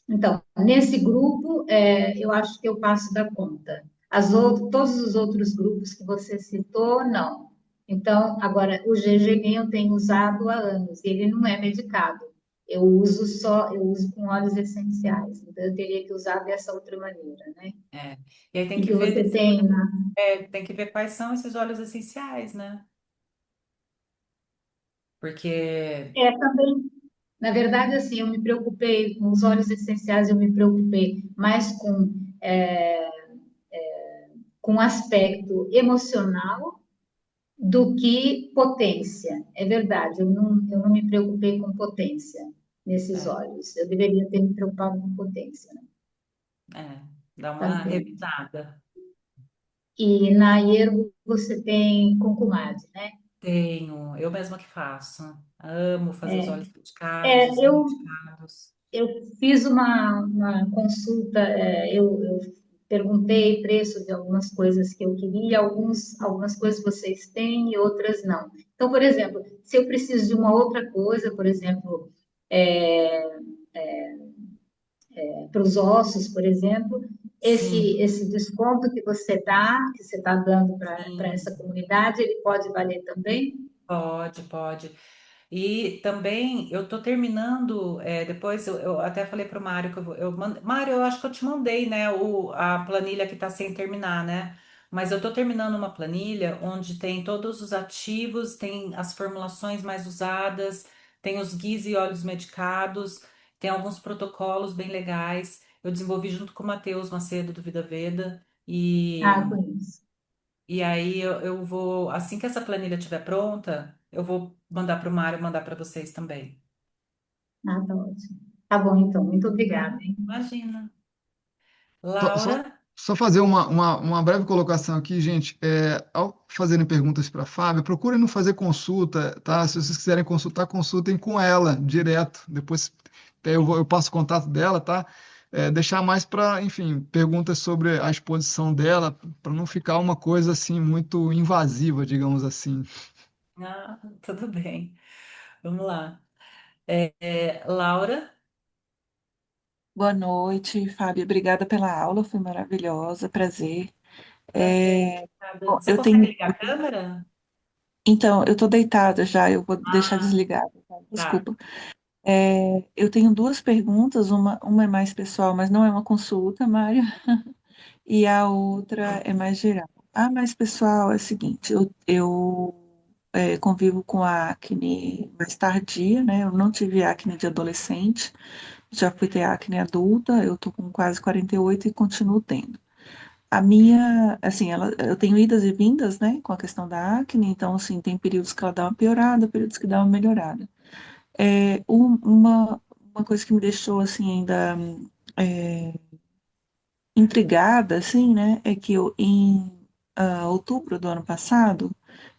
Então, nesse grupo, eu acho que eu passo da conta. Todos os outros grupos que você citou, não. Então, agora, o GGM eu tenho usado há anos, ele não é medicado. Eu uso com óleos essenciais, então eu teria que usar dessa outra maneira, né? É. E aí tem E que que ver você desse, tem, tem que ver quais são esses óleos essenciais, né? Porque, também, na verdade, assim, eu me preocupei com os óleos essenciais, eu me preocupei mais com o aspecto emocional do que potência. É verdade, eu não me preocupei com potência nesses é, óleos. Eu deveria ter me preocupado com potência, né? dá uma Também. revisada. E na Hiergo você tem concumade, né? Tenho, eu mesma que faço. Amo fazer os óleos medicados, É, os medicados. eu fiz uma consulta, eu perguntei preço de algumas coisas que eu queria, algumas coisas vocês têm e outras não. Então, por exemplo, se eu preciso de uma outra coisa, por exemplo, é, para os ossos, por exemplo, Sim, esse desconto que você está dando para sim. essa comunidade, ele pode valer também? Pode, pode. E também eu tô terminando, depois eu até falei pro Mário que Mário, eu acho que eu te mandei, né, a planilha que tá sem terminar, né? Mas eu tô terminando uma planilha onde tem todos os ativos, tem as formulações mais usadas, tem os guias e óleos medicados, tem alguns protocolos bem legais. Eu desenvolvi junto com o Matheus Macedo do Vida Veda. Ah, conheço. E aí eu vou, assim que essa planilha estiver pronta, eu vou mandar para o Mário, mandar para vocês também. Ah, tá ótimo. Tá bom, então. Muito obrigada, Tá? hein? Imagina. Só, só, Laura, só fazer uma breve colocação aqui, gente. Ao fazerem perguntas para a Fábia, procurem não fazer consulta, tá? Se vocês quiserem consultar, consultem com ela direto. Depois eu passo o contato dela, tá? Deixar mais para, enfim, perguntas sobre a exposição dela, para não ficar uma coisa assim muito invasiva, digamos assim. tudo bem. Vamos lá. Laura, Boa noite, Fábio. Obrigada pela aula, foi maravilhosa, prazer. prazer. É, Obrigada. bom, Você consegue ligar a câmera? então, eu estou deitada já, eu vou deixar Ah, desligada, tá? tá. Desculpa. Eu tenho duas perguntas, uma é mais pessoal, mas não é uma consulta, Mário, e a outra é mais geral. A mais pessoal é a seguinte, eu convivo com a acne mais tardia, né? Eu não tive acne de adolescente, já fui ter acne adulta, eu tô com quase 48 e continuo tendo. A minha, assim, eu tenho idas e vindas, né, com a questão da acne, então, assim, tem períodos que ela dá uma piorada, períodos que dá uma melhorada. Uma coisa que me deixou, assim, ainda é, intrigada, assim, né, é que em outubro do ano passado,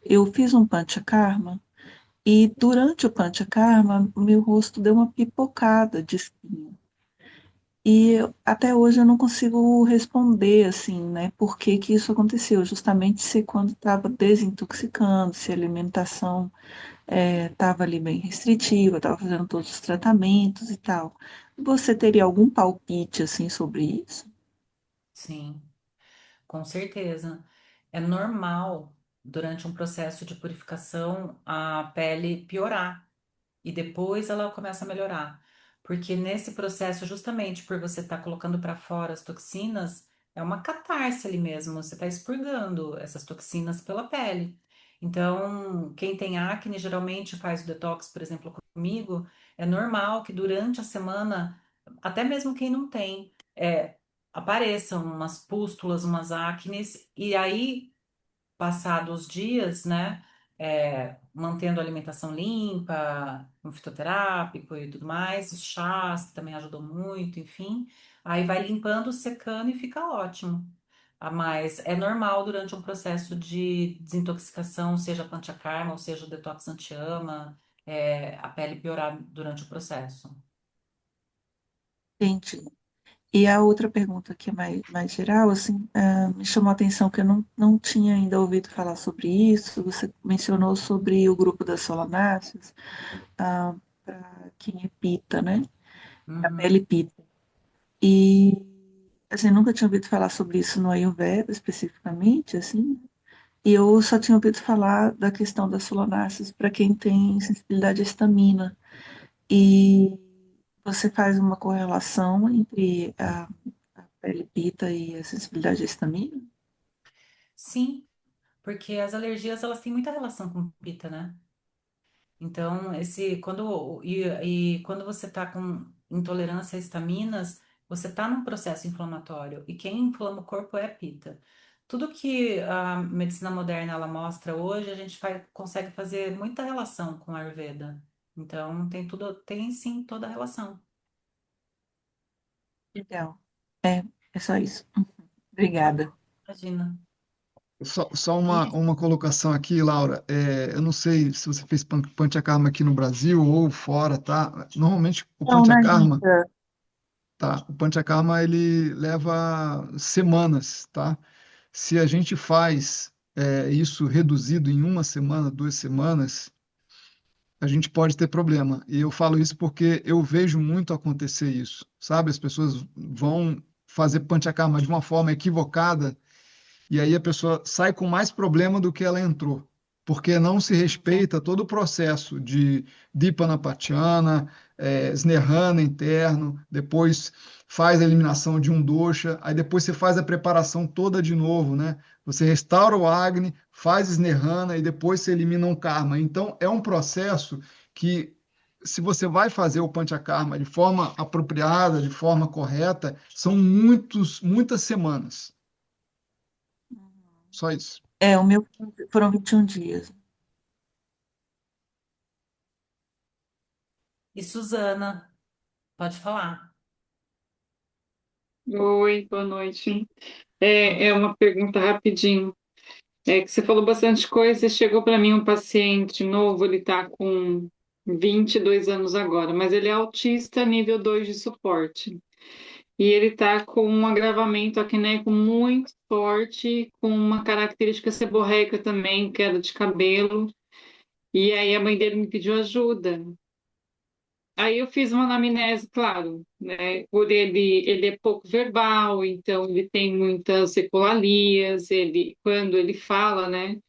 eu fiz um panchakarma, e durante o panchakarma, meu rosto deu uma pipocada de espinha. Até hoje eu não consigo responder assim, né? Por que que isso aconteceu? Justamente se quando estava desintoxicando, se a alimentação estava ali bem restritiva, estava fazendo todos os tratamentos e tal. Você teria algum palpite assim sobre isso? Sim, com certeza. É normal, durante um processo de purificação, a pele piorar. E depois ela começa a melhorar. Porque nesse processo, justamente por você estar colocando para fora as toxinas, é uma catarse ali mesmo, você está expurgando essas toxinas pela pele. Então, quem tem acne geralmente faz o detox, por exemplo, comigo, é normal que durante a semana, até mesmo quem não tem, apareçam umas pústulas, umas acnes, e aí passados os dias, né, mantendo a alimentação limpa, um fitoterápico e tudo mais, os chás que também ajudam muito, enfim, aí vai limpando, secando e fica ótimo. Mas é normal durante um processo de desintoxicação, seja panchakarma ou seja o detox anti-ama, a pele piorar durante o processo. Entendi. E a outra pergunta que é mais geral, assim, me chamou a atenção que eu não tinha ainda ouvido falar sobre isso. Você mencionou sobre o grupo das solanáceas, para quem é pita, né? A pele Uhum. pita. assim, nunca tinha ouvido falar sobre isso no Ayurveda especificamente, assim, e eu só tinha ouvido falar da questão das solanáceas para quem tem sensibilidade à histamina. E você faz uma correlação entre a pele pita e a sensibilidade à histamina? Sim, porque as alergias elas têm muita relação com pita, né? Então, e quando você está com intolerância a estaminas, você está num processo inflamatório. E quem inflama o corpo é a pita. Tudo que a medicina moderna ela mostra hoje, a gente consegue fazer muita relação com a Ayurveda. Então, tem sim toda a relação. Legal. É, é só isso. Obrigada. Imagina. Só E uma colocação aqui, Laura. Eu não sei se você fez Panchakarma aqui no Brasil ou fora, tá? Normalmente o Então, na Panchakarma, Rita. tá? O Panchakarma ele leva semanas, tá? Se a gente faz isso reduzido em uma semana, 2 semanas, a gente pode ter problema. E eu falo isso porque eu vejo muito acontecer isso, sabe? As pessoas vão fazer Panchakarma de uma forma equivocada e aí a pessoa sai com mais problema do que ela entrou, porque não se respeita todo o processo de Dipanapatiana, Snehana interno, depois faz a eliminação de um dosha, aí depois você faz a preparação toda de novo, né? Você restaura o Agni, faz Snehana e depois você elimina um karma. Então é um processo que se você vai fazer o Panchakarma de forma apropriada, de forma correta, são muitas semanas. Só isso. É, o meu foram 21 dias. Suzana, pode falar. Oi, boa noite. Boa É uma pergunta rapidinho. É que você falou bastante coisa e chegou para mim um paciente novo, ele está com 22 anos agora, mas ele é autista nível 2 de suporte. E ele está com um agravamento acnéico muito forte, com uma característica seborreica também, queda de cabelo. E aí a mãe dele me pediu ajuda. Aí eu fiz uma anamnese, claro, né? Por ele é pouco verbal, então ele tem muitas ecolalias, quando ele fala, né?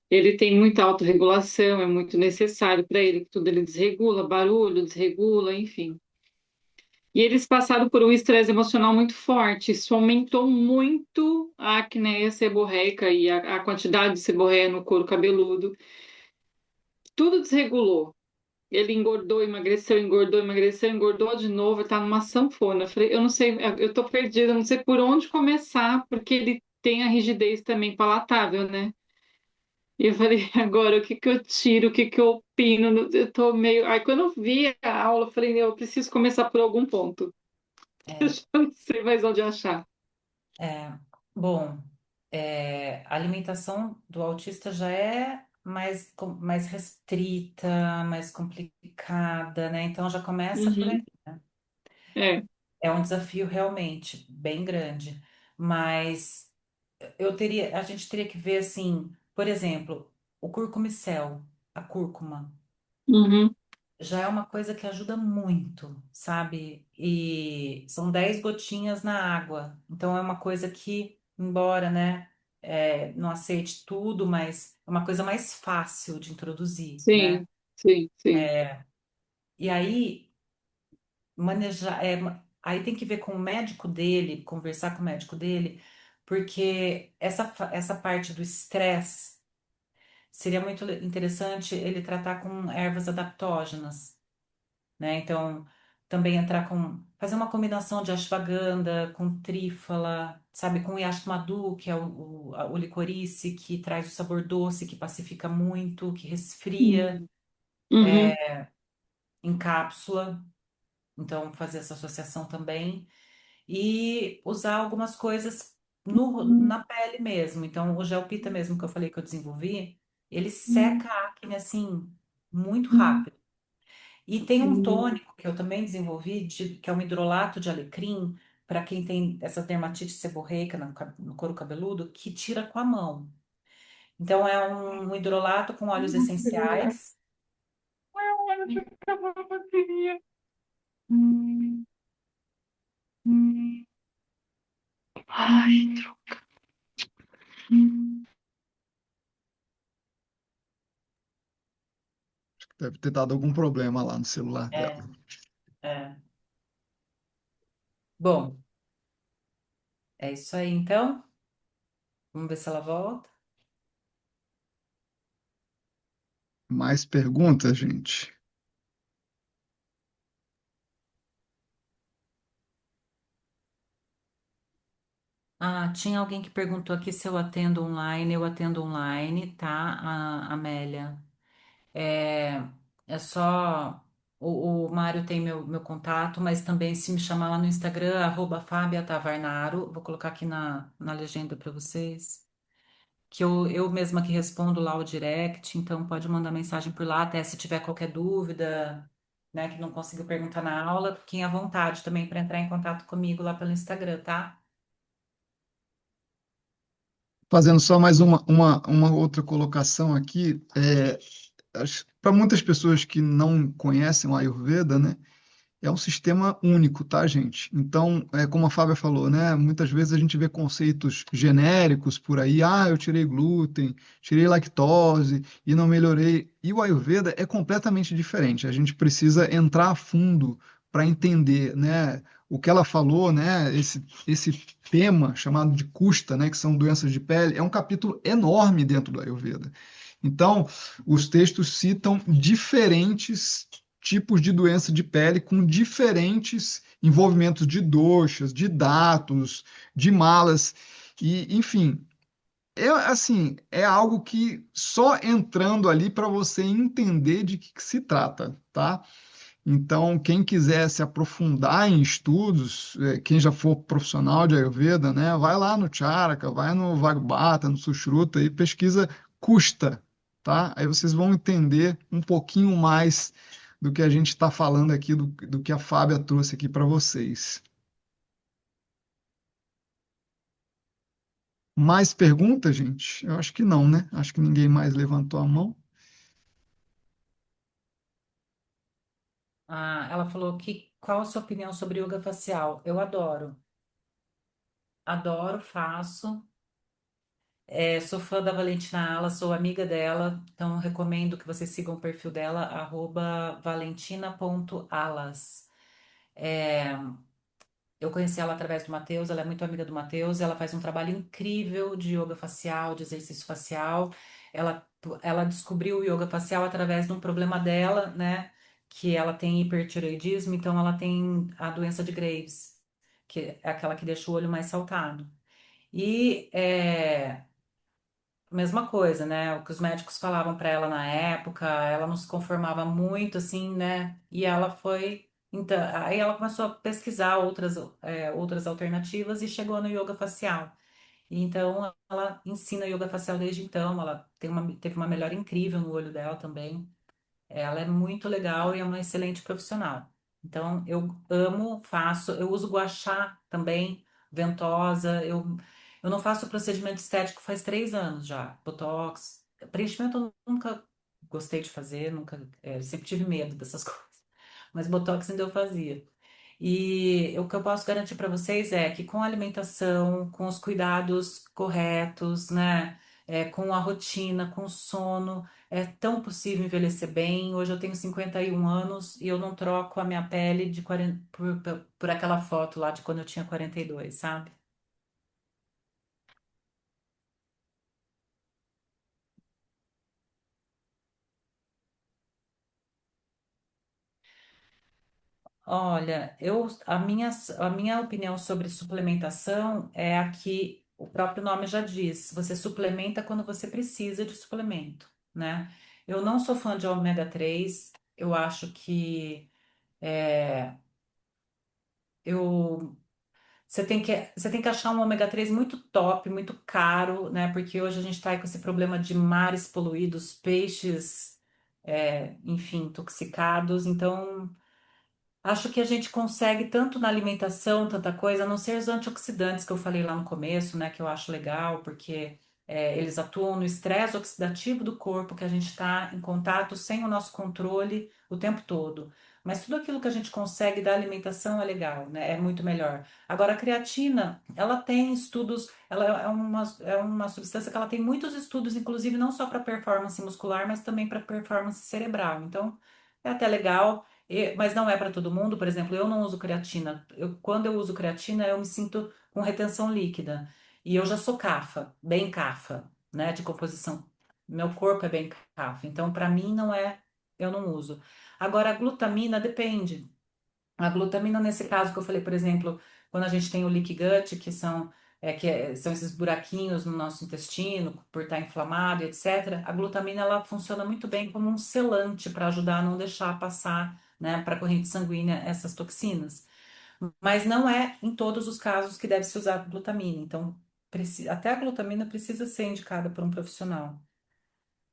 Ele tem muita autorregulação, é muito necessário para ele que tudo ele desregula, barulho, desregula, enfim. E eles passaram por um estresse emocional muito forte, isso aumentou muito a acneia seborreica e a quantidade de seborreia no couro cabeludo. Tudo desregulou. Ele engordou, emagreceu, engordou de novo, tá numa sanfona. Eu falei, eu não sei, eu tô perdida, eu não sei por onde começar, porque ele tem a rigidez também palatável, né? E eu falei, agora, o que que eu tiro, o que que eu opino? Eu tô meio. Aí quando eu vi a aula, eu falei, eu preciso começar por algum ponto. Eu É, já não sei mais onde achar. é, bom, a alimentação do autista já é mais restrita, mais complicada, né? Então já começa por aí. Uhum. É. É um desafio realmente bem grande, mas a gente teria que ver assim, por exemplo, o curcumicel, a cúrcuma. Uhum. Já é uma coisa que ajuda muito, sabe? E são 10 gotinhas na água. Então é uma coisa que, embora, né, não aceite tudo, mas é uma coisa mais fácil de introduzir, né? Sim, sim, sim. E aí, aí tem que ver com o médico dele, conversar com o médico dele, porque essa parte do estresse seria muito interessante ele tratar com ervas adaptógenas, né? Então, também fazer uma combinação de ashwagandha com trífala, sabe, com yashmadu, que é o licorice, que traz o sabor doce, que pacifica muito, que resfria, Uhum. Uhum. em cápsula. Então, fazer essa associação também. E usar algumas coisas na pele mesmo. Então, o gel Pita mesmo que eu falei que eu desenvolvi, ele seca a acne, assim, muito rápido. E tem um tônico que eu também desenvolvi, que é um hidrolato de alecrim, para quem tem essa dermatite seborreica no couro cabeludo, que tira com a mão. Então, é um hidrolato com óleos essenciais. Acabou a bateria. Hum, hum. Ai, Deve ter dado algum problema lá no celular É, dela. é. Bom, é isso aí então. Vamos ver se ela volta. Mais perguntas, gente? Ah, tinha alguém que perguntou aqui se eu atendo online. Eu atendo online, tá, Amélia? É, é só. O Mário tem meu contato, mas também se me chamar lá no Instagram, @Fábia Tavarnaro, vou colocar aqui na legenda para vocês, que eu mesma que respondo lá o direct, então pode mandar mensagem por lá, até se tiver qualquer dúvida, né, que não conseguiu perguntar na aula, fiquem à vontade também para entrar em contato comigo lá pelo Instagram, tá? Fazendo só mais uma outra colocação aqui, para muitas pessoas que não conhecem o Ayurveda, né? É um sistema único, tá, gente? Então, como a Fábia falou, né? Muitas vezes a gente vê conceitos genéricos por aí. Ah, eu tirei glúten, tirei lactose e não melhorei. E o Ayurveda é completamente diferente. A gente precisa entrar a fundo para entender, né? O que ela falou, né? Esse tema chamado de kusta, né? Que são doenças de pele, é um capítulo enorme dentro do Ayurveda. Então, os textos citam diferentes tipos de doença de pele com diferentes envolvimentos de doshas, de datos, de malas e, enfim, é algo que só entrando ali para você entender de que se trata, tá? Então, quem quiser se aprofundar em estudos, quem já for profissional de Ayurveda, né, vai lá no Charaka, vai no Vagbata, no Sushruta e pesquisa custa, tá? Aí vocês vão entender um pouquinho mais do que a gente está falando aqui, do que a Fábia trouxe aqui para vocês. Mais perguntas, gente? Eu acho que não, né? Acho que ninguém mais levantou a mão. Ah, ela falou que qual a sua opinião sobre yoga facial? Eu adoro. Adoro, faço. Sou fã da Valentina Ala, sou amiga dela, então recomendo que vocês sigam o perfil dela, @valentina.alas. É, eu conheci ela através do Matheus, ela é muito amiga do Matheus, ela faz um trabalho incrível de yoga facial, de exercício facial. Ela, ela descobriu o yoga facial através de um problema dela, né? Que ela tem hipertireoidismo, então ela tem a doença de Graves, que é aquela que deixa o olho mais saltado. E mesma coisa, né? O que os médicos falavam para ela na época, ela não se conformava muito, assim, né? E ela foi. Então, aí ela começou a pesquisar outras alternativas e chegou no yoga facial. E então ela ensina yoga facial desde então. Ela teve uma melhora incrível no olho dela também. Ela é muito legal e é uma excelente profissional. Então, eu amo, faço. Eu uso gua sha também, ventosa. Eu não faço procedimento estético faz 3 anos já. Botox. Preenchimento eu nunca gostei de fazer, nunca, sempre tive medo dessas coisas. Mas Botox ainda eu fazia. E o que eu posso garantir para vocês é que com a alimentação, com os cuidados corretos, né, com a rotina, com o sono, é tão possível envelhecer bem. Hoje eu tenho 51 anos e eu não troco a minha pele de 40, por aquela foto lá de quando eu tinha 42, sabe? Olha, a minha opinião sobre suplementação é a que o próprio nome já diz, você suplementa quando você precisa de suplemento, né? Eu não sou fã de ômega 3. Eu acho que é, eu, você tem que achar um ômega 3 muito top, muito caro, né? Porque hoje a gente está com esse problema de mares poluídos, peixes, enfim, intoxicados, então. Acho que a gente consegue tanto na alimentação, tanta coisa, a não ser os antioxidantes que eu falei lá no começo, né, que eu acho legal, porque eles atuam no estresse oxidativo do corpo, que a gente está em contato sem o nosso controle o tempo todo. mas tudo aquilo que a gente consegue da alimentação é legal, né? É muito melhor. Agora, a creatina, ela tem estudos, ela é uma substância que ela tem muitos estudos, inclusive não só para performance muscular, mas também para performance cerebral. Então, é até legal, mas não é para todo mundo. Por exemplo, eu não uso creatina. Quando eu uso creatina, eu me sinto com retenção líquida. E eu já sou cafa, bem cafa, né? De composição. Meu corpo é bem cafa. Então, para mim, não é, eu não uso. Agora, a glutamina depende. A glutamina, nesse caso que eu falei, por exemplo, quando a gente tem o leaky gut, são esses buraquinhos no nosso intestino, por estar inflamado, e etc., a glutamina ela funciona muito bem como um selante para ajudar a não deixar passar, né, para a corrente sanguínea essas toxinas. Mas não é em todos os casos que deve se usar glutamina. Então, até a glutamina precisa ser indicada por um profissional.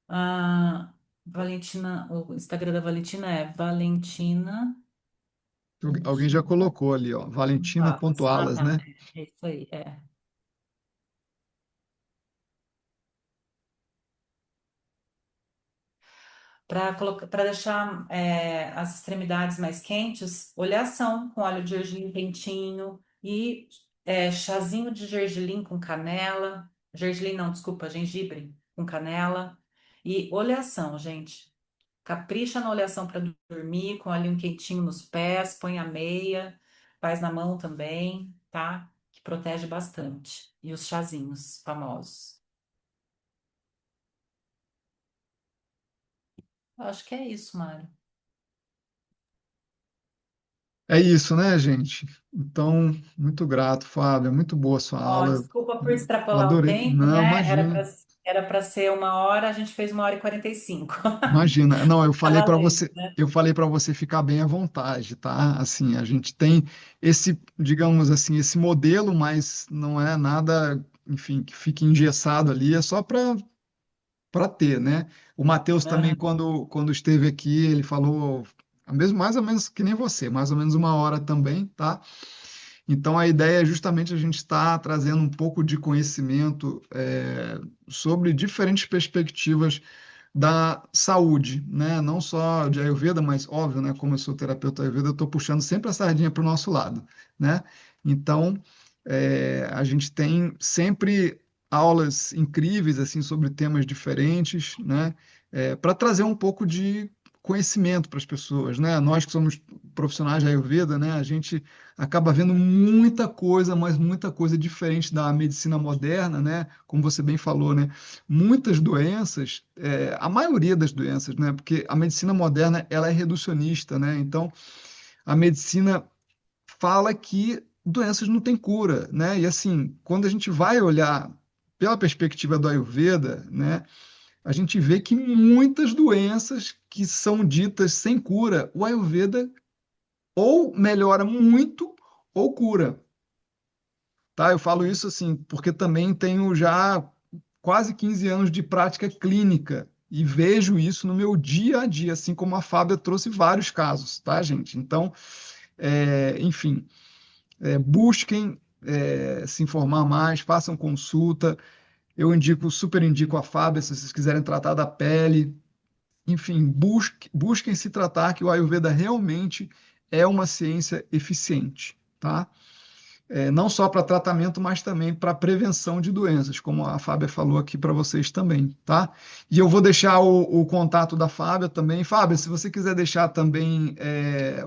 A Valentina, o Instagram da Valentina é Valentina. Alguém já Valentina colocou ali, ó, Papas. Ah, Valentina.alas, tá. né? É isso aí, é. Para deixar as extremidades mais quentes, oleação com óleo de gergelim quentinho e chazinho de gergelim com canela. Gergelim não, desculpa, gengibre com canela. E oleação, gente. Capricha na oleação para dormir, com olhinho quentinho nos pés, põe a meia, faz na mão também, tá? Que protege bastante. E os chazinhos famosos. Eu acho que é isso, Mário. É isso, né, gente? Então, muito grato, Fábio. Muito boa a sua Ó, aula. desculpa por Eu extrapolar o adorei. tempo, Não, né? imagina. Era para ser 1 hora, a gente fez 1 hora e 45. Imagina. Não, Tá valendo, né? eu falei para você ficar bem à vontade, tá? Assim, a gente tem esse, digamos assim, esse modelo, mas não é nada, enfim, que fique engessado ali, é só para ter, né? O Matheus também, Aham. quando esteve aqui, ele falou mais ou menos que nem você, mais ou menos 1 hora também, tá? Então, a ideia é justamente a gente estar trazendo um pouco de conhecimento sobre diferentes perspectivas da saúde, né? Não só de Ayurveda, mas óbvio, né? Como eu sou terapeuta Ayurveda, eu estou puxando sempre a sardinha para o nosso lado, né? Então, a gente tem sempre aulas incríveis assim sobre temas diferentes, né? Para trazer um pouco de conhecimento para as pessoas, né? Nós que somos profissionais de Ayurveda, né? A gente acaba vendo muita coisa, mas muita coisa diferente da medicina moderna, né? Como você bem falou, né? Muitas doenças, a maioria das doenças, né? Porque a medicina moderna ela é reducionista, né? Então a medicina fala que doenças não têm cura, né? E assim, quando a gente vai olhar pela perspectiva do Ayurveda, né? A gente vê que muitas doenças que são ditas sem cura, o Ayurveda ou melhora muito ou cura, tá? Eu falo isso assim porque também tenho já quase 15 anos de prática clínica e vejo isso no meu dia a dia, assim como a Fábia trouxe vários casos, tá, gente? Então, enfim, busquem se informar mais, façam consulta. Eu super indico a Fábia se vocês quiserem tratar da pele. Enfim, busquem se tratar, que o Ayurveda realmente é uma ciência eficiente, tá? Não só para tratamento, mas também para prevenção de doenças, como a Fábia falou aqui para vocês também, tá? E eu vou deixar o contato da Fábia também. Fábia, se você quiser deixar também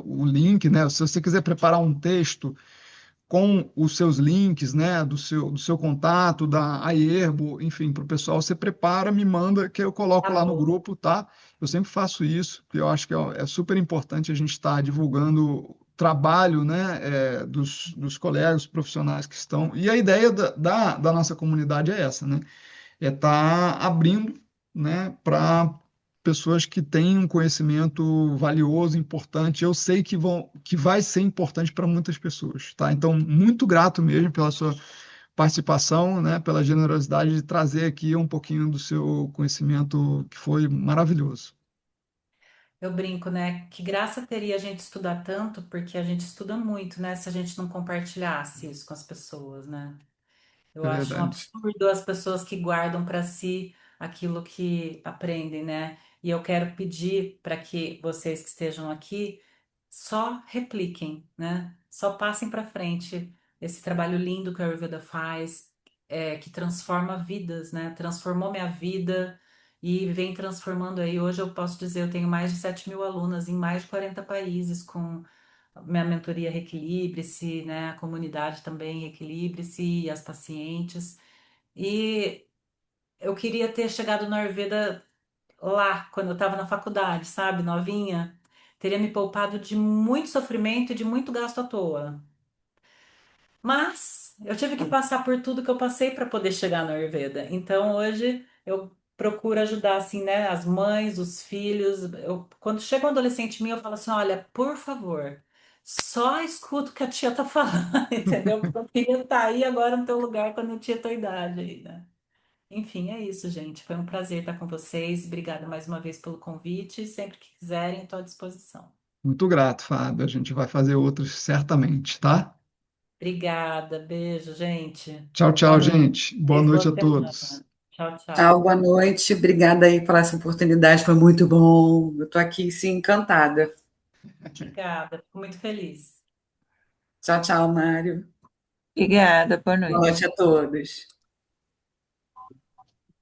o link, né? Se você quiser preparar um texto com os seus links, né, do seu contato, da Aerbo, enfim, para o pessoal, você prepara, me manda, que eu coloco Tá lá no bom. grupo, tá? Eu sempre faço isso, porque eu acho que é super importante a gente estar divulgando o trabalho, né, dos colegas profissionais que estão. E a ideia da nossa comunidade é essa, né? É estar abrindo, né, para pessoas que têm um conhecimento valioso, importante. Eu sei que vai ser importante para muitas pessoas, tá? Então, muito grato mesmo pela sua participação, né, pela generosidade de trazer aqui um pouquinho do seu conhecimento, que foi maravilhoso. Eu brinco, né? Que graça teria a gente estudar tanto, porque a gente estuda muito, né? Se a gente não compartilhasse isso com as pessoas, né? Eu É acho um verdade. absurdo as pessoas que guardam para si aquilo que aprendem, né? E eu quero pedir para que vocês que estejam aqui só repliquem, né? Só passem para frente esse trabalho lindo que a Ayurveda faz, que transforma vidas, né? Transformou minha vida e vem transformando aí. Hoje eu posso dizer, eu tenho mais de 7.000 alunas em mais de 40 países com minha mentoria Reequilibre-se, né? A comunidade também Reequilibre-se e as pacientes. E eu queria ter chegado na Ayurveda lá, quando eu estava na faculdade, sabe, novinha, teria me poupado de muito sofrimento e de muito gasto à toa. Mas eu tive que passar por tudo que eu passei para poder chegar na Ayurveda. Então hoje eu procuro ajudar assim, né, as mães, os filhos. Quando chega um adolescente em mim, eu falo assim, olha, por favor, só escuta o que a tia tá falando, entendeu? Porque eu queria estar aí agora no teu lugar quando eu tinha tua idade aí, né? Enfim, é isso, gente. Foi um prazer estar com vocês. Obrigada mais uma vez pelo convite. Sempre que quiserem, estou à disposição. Muito grato, Fábio. A gente vai fazer outros certamente, tá? Obrigada. Beijo, gente. Tchau, Boa tchau, noite. gente. Boa noite Boa a todos. semana. Tchau, Tchau, tchau. boa noite. Obrigada aí por essa oportunidade, foi muito bom. Eu tô aqui, sim, encantada. Obrigada. Fico muito feliz. Tchau, tchau, Mário. Obrigada, boa Boa noite noite. a todos.